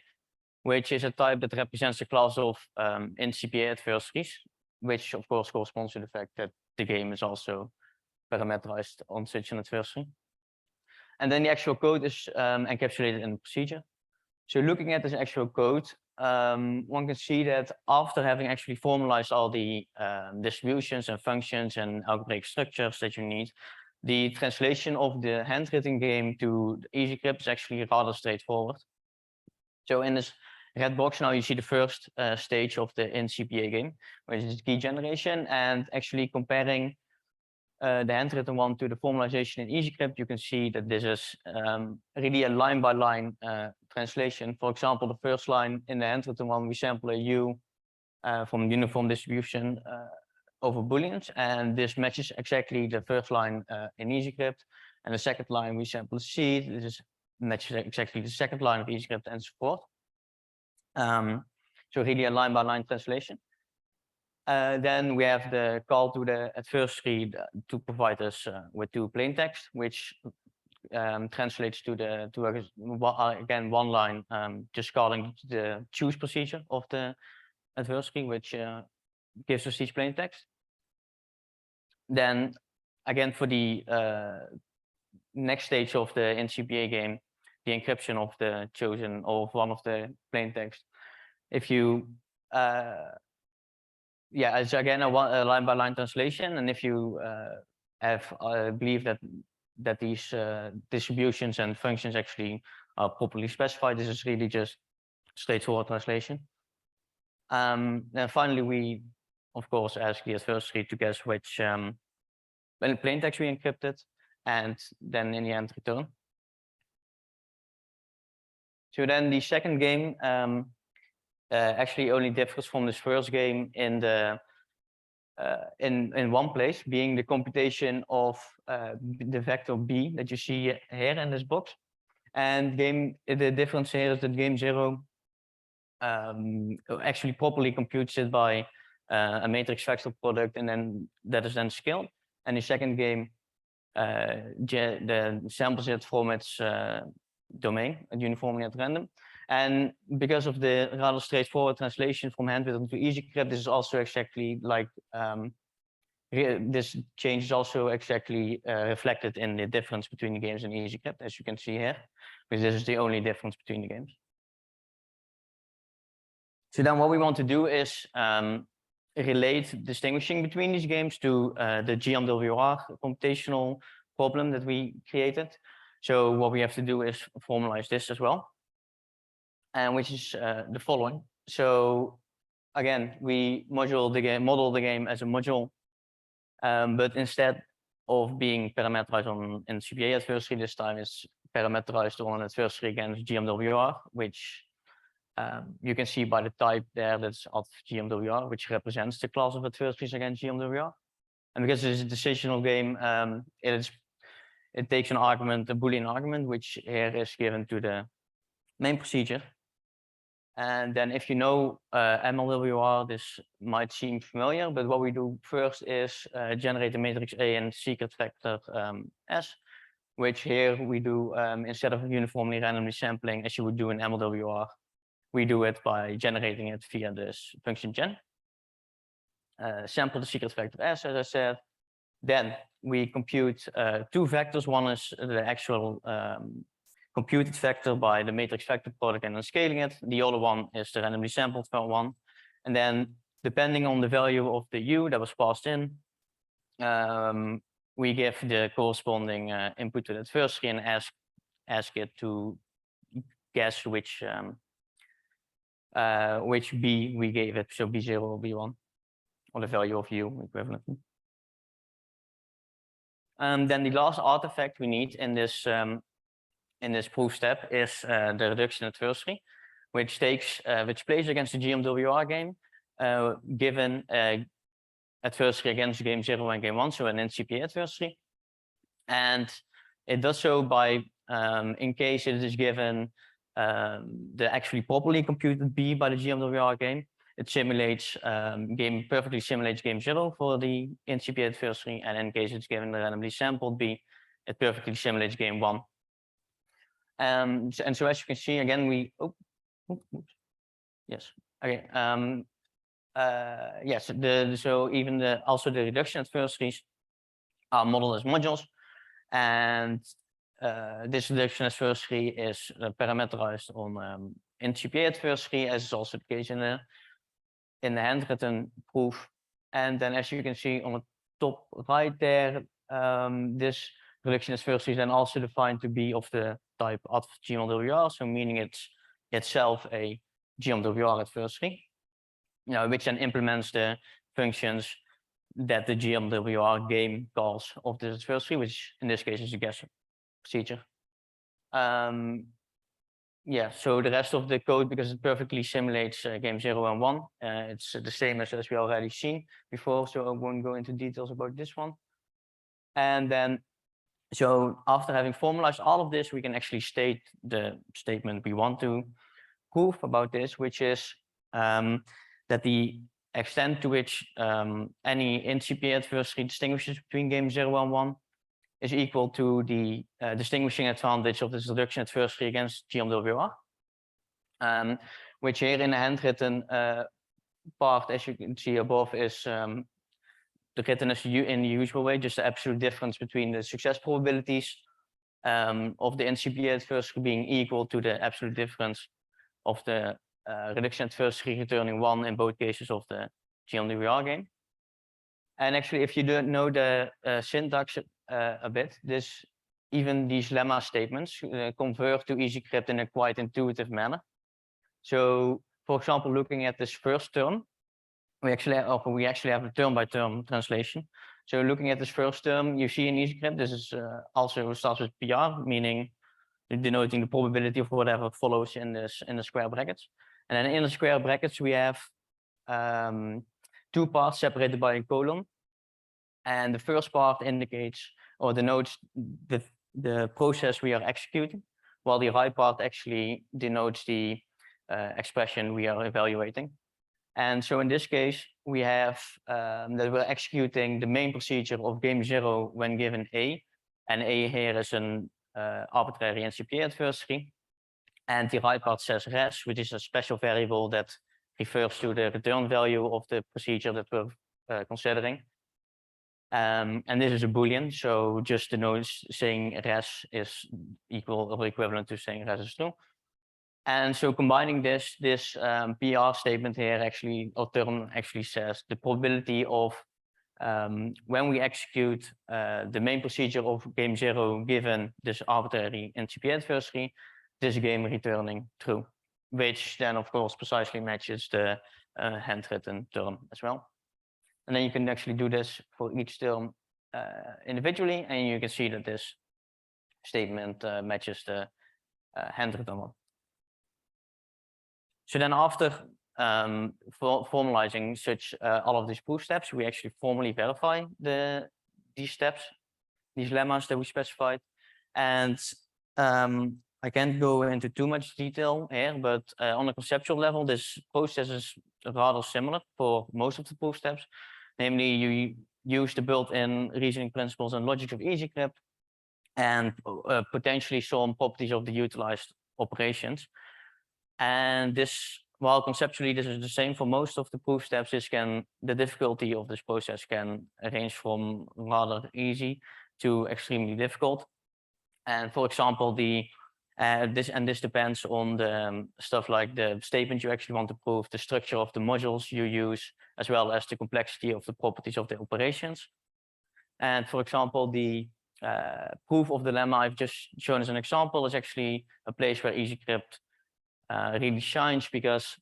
which is a type that represents the class of NCPA adversaries, which of course corresponds to the fact that the game is also parameterized on such an adversary. And then the actual code is encapsulated in the procedure. So looking at this actual code, one can see that after having actually formalized all the distributions and functions and algebraic structures that you need, the translation of the handwritten game to EasyCrypt is actually rather straightforward. So in this red box now you see the first stage of the NCPA game, which is key generation, and actually comparing the handwritten one to the formalization in EasyCrypt, you can see that this is really a line-by-line translation. For example, the first line in the handwritten one, we sample a U from uniform distribution over booleans, and this matches exactly the first line in EasyCrypt. And the second line we sample a C. This matches exactly the second line of EasyCrypt and so forth. So really a line-by-line translation. Then we have the call to the adversary to provide us with two plain text, which translates to again one line, just calling the choose procedure of the adversary, which gives us each plain text. Then again for the next stage of the NCPA game, the encryption of the chosen or of one of the plain text. If you yeah, it's again a line-by-line translation, and if you believe that these distributions and functions actually are properly specified, this is really just straightforward translation. And finally, we of course ask the adversary to guess which plain text we encrypted, and then in the end return. So then the second game actually only differs from this first game in the in one place, being the computation of the vector b that you see here in this box. And the difference here is that game 0 actually properly computes it by a matrix vector product, and then that is then scaled. And the second game samples it from its domain uniformly at random. And because of the rather straightforward translation from handwritten to EasyCrypt, this is also exactly like this change is also exactly reflected in the difference between the games in EasyCrypt, as you can see here, because this is the only difference between the games. So then what we want to do is relate distinguishing between these games to the GMWR computational problem that we created. So what we have to do is formalize this as well, and which is the following. So again, we model the game as a module, but instead of being parameterized on NCPA adversary, this time it's parameterized on an adversary against GMWR, which you can see by the type there, that's of GMWR, which represents the class of adversaries against GMWR. And because it's a decisional game, it takes an argument, a Boolean argument, which here is given to the main procedure. And then if you know MLWR, this might seem familiar, but what we do first is generate the matrix A and secret vector S, which here we do instead of uniformly randomly sampling as you would do in MLWR, we do it by generating it via this function gen. Sample the secret vector S, as I said. Then we compute two vectors. One is the actual computed vector by the matrix vector product and then scaling it. The other one is the randomly sampled one. And then depending on the value of the U that was passed in, we give the corresponding input to the adversary and ask it to guess which B we gave it, so B0 or B1, or the value of U equivalent. Then the last artifact we need in this proof step is the reduction adversary, which plays against the GMWR game, given adversary against game 0 and game 1, so an NCPA adversary. And it does so by, in case it is given the actually properly computed B by the GMWR game, it simulates perfectly simulates game 0 for the NCPA adversary, and in case it's given the randomly sampled B, it perfectly simulates game 1. And so as you can see, again, yes, okay. Yes, so even also the reduction adversaries are modeled as modules, and this reduction adversary is parameterized on NCPA adversary, as is also the case in the handwritten proof. And then, as you can see on the top right there, this reduction adversary is then also defined to be of the type adv GMLWR, so meaning it's itself a GMLWR adversary, which then implements the functions that the GMLWR game calls of this adversary, which in this case is a guess procedure. Yeah, so the rest of the code, because it perfectly simulates game 0 and 1, it's the same as we already seen before, so I won't go into details about this one. And then, so after having formalized all of this, we can actually state the statement we want to prove about this, which is that the extent to which any NCPA adversary distinguishes between game 0 and 1 is equal to the distinguishing advantage of this reduction adversary against GMWR, which here in the handwritten part, as you can see above, is written as in the usual way, just the absolute difference between the success probabilities of the NCPA adversary being equal to the absolute difference of the reduction adversary returning 1 in both cases of the GMWR game. And actually, if you don't know the syntax a bit, even these lemma statements convert to EasyCrypt in a quite intuitive manner. So, for example, looking at this first term, we actually have a term-by-term translation. So, looking at this first term, you see in EasyCrypt, this is also starts with PR, meaning denoting the probability of whatever follows in the square brackets. And then in the square brackets, we have 2 parts separated by a colon. And the first part indicates or denotes the process we are executing, while the right part actually denotes the expression we are evaluating. And so in this case, we have that we're executing the main procedure of game 0 when given A, and A here is an arbitrary NCPA adversary. And the right part says res, which is a special variable that refers to the return value of the procedure that we're considering. And this is a Boolean, so just denotes saying res is equal or equivalent to saying res is true. And so combining this PR statement here actually, or term actually says the probability of when we execute the main procedure of game 0 given this arbitrary NCPA adversary, this game returning true, which then of course precisely matches the handwritten term as well. And then you can actually do this for each term individually, and you can see that this statement matches the handwritten one. So then after formalizing such all of these proof steps, we actually formally verify these steps, these lemmas that we specified. And I can't go into too much detail here, but on a conceptual level, this process is rather similar for most of the proof steps. Namely, you use the built-in reasoning principles and logic of EasyCrypt and potentially some properties of the utilized operations. And this, while conceptually this is the same for most of the proof steps, the difficulty of this process can range from rather easy to extremely difficult. And for example, this depends on the stuff like the statement you actually want to prove, the structure of the modules you use, as well as the complexity of the properties of the operations. And for example, the proof of the lemma I've just shown as an example is actually a place where EasyCrypt really shines, because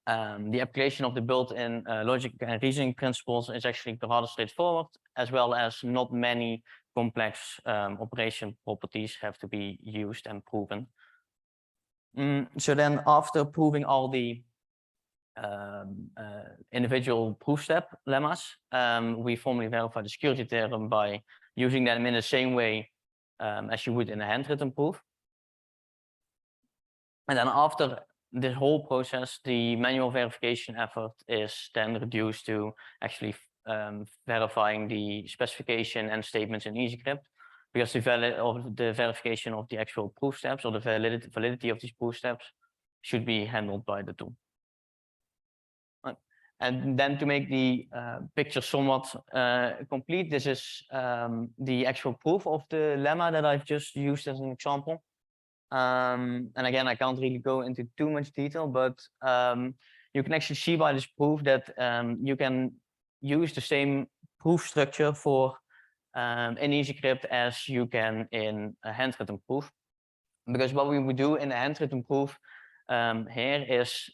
the application of the built-in logic and reasoning principles is actually rather straightforward, as well as not many complex operation properties have to be used and proven. So then after proving all the individual proof step lemmas, we formally verify the security theorem by using them in the same way as you would in a handwritten proof. And then after this whole process, the manual verification effort is then reduced to actually verifying the specification and statements in EasyCrypt, because the verification of the actual proof steps or the validity of these proof steps should be handled by the tool. And then to make the picture somewhat complete, this is the actual proof of the lemma that I've just used as an example. And again, I can't really go into too much detail, but you can actually see by this proof that you can use the same proof structure for in EasyCrypt as you can in a handwritten proof. Because what we would do in a handwritten proof here is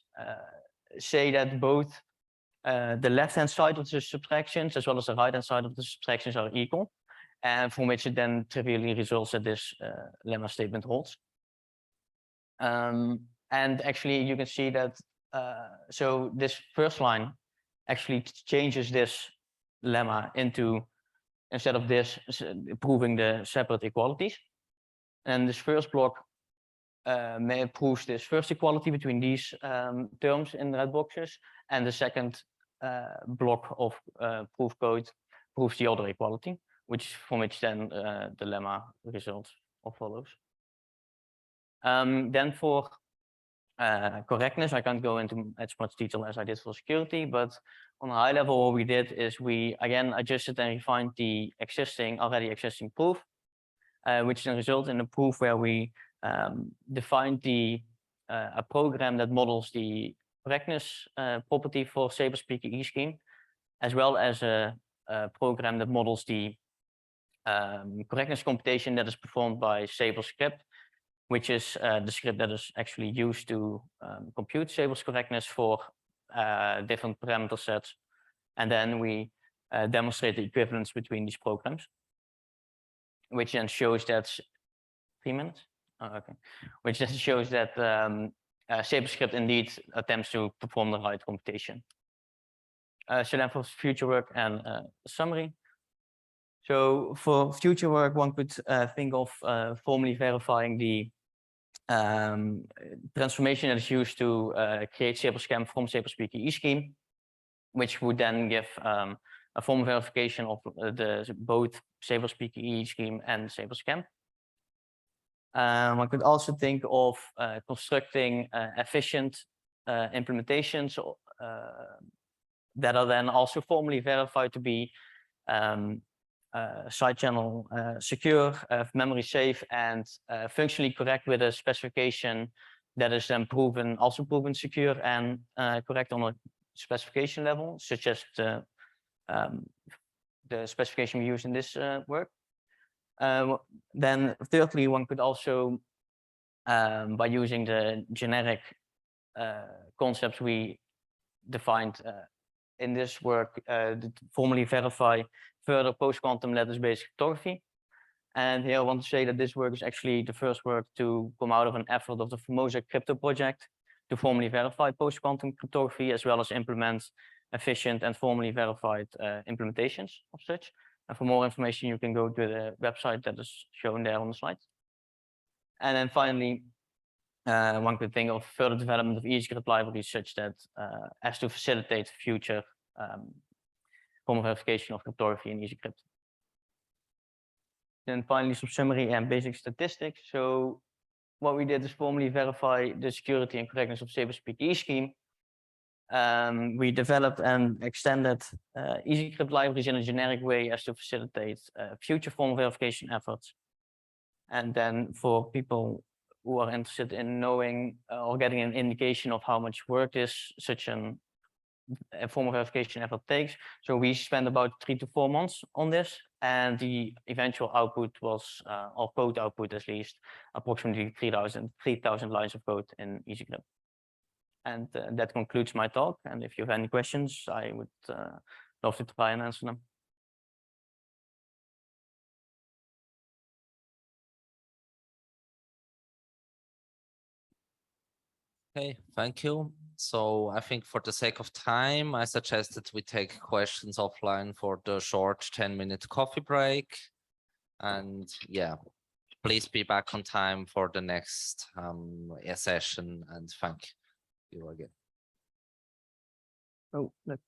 say that both the left-hand side of the subtractions as well as the right-hand side of the subtractions are equal, and from which it then trivially results that this lemma statement holds. And actually you can see that, so this first line actually changes this lemma into, instead of this, proving the separate equalities. And this first block proves this first equality between these terms in the red boxes, and the second block of proof code proves the other equality, from which then the lemma results or follows. Then for correctness, I can't go into as much detail as I did for security, but on a high level, what we did is we again adjusted and refined the already existing proof, which then resulted in a proof where we defined a program that models the correctness property for Sabre's PKE scheme, as well as a program that models the correctness computation that is performed by Sabre's script, which is the script that is actually used to compute Sabre's correctness for different parameter sets. And then we demonstrate the equivalence between these programs, which then shows that 3 minutes. Oh, okay. Which then shows that Sabre's script indeed attempts to perform the right computation. So then for future work and summary. So for future work, one could think of formally verifying the transformation that is used to create Sabre's scam from Sabre's PKE scheme, which would then give a formal verification of both Sabre's PKE scheme and Sabre's scam. One could also think of constructing efficient implementations that are then also formally verified to be side channel secure, memory safe, and functionally correct with a specification that is then also proven secure and correct on a specification level, such as the specification we use in this work. Then thirdly, one could also, by using the generic concepts we defined in this work, formally verify further post-quantum lattice-based cryptography. And here I want to say that this work is actually the first work to come out of an effort of the Formosa Crypto project to formally verify post-quantum cryptography, as well as implement efficient and formally verified implementations of such. And for more information, you can go to the website that is shown there on the slide. And then finally, one could think of further development of EasyCrypt libraries such that as to facilitate future formal verification of cryptography in EasyCrypt. Then finally, some summary and basic statistics. So what we did is formally verify the security and correctness of Sabre's PKE scheme. We developed and extended EasyCrypt libraries in a generic way as to facilitate future formal verification efforts. And then for people who are interested in knowing or getting an indication of how much work such a formal verification effort takes. So we spent about 3 to 4 months on this, and the eventual output was, or code output at least, approximately 3,000 lines of code in EasyCrypt. And that concludes my talk. And if you have any questions, I would love to try and answer them. Okay, thank you. So I think for the sake of time, I suggested we take questions offline for the short 10-minute coffee break. And yeah, please be back on time for the next session, and thank you again. Oh, look.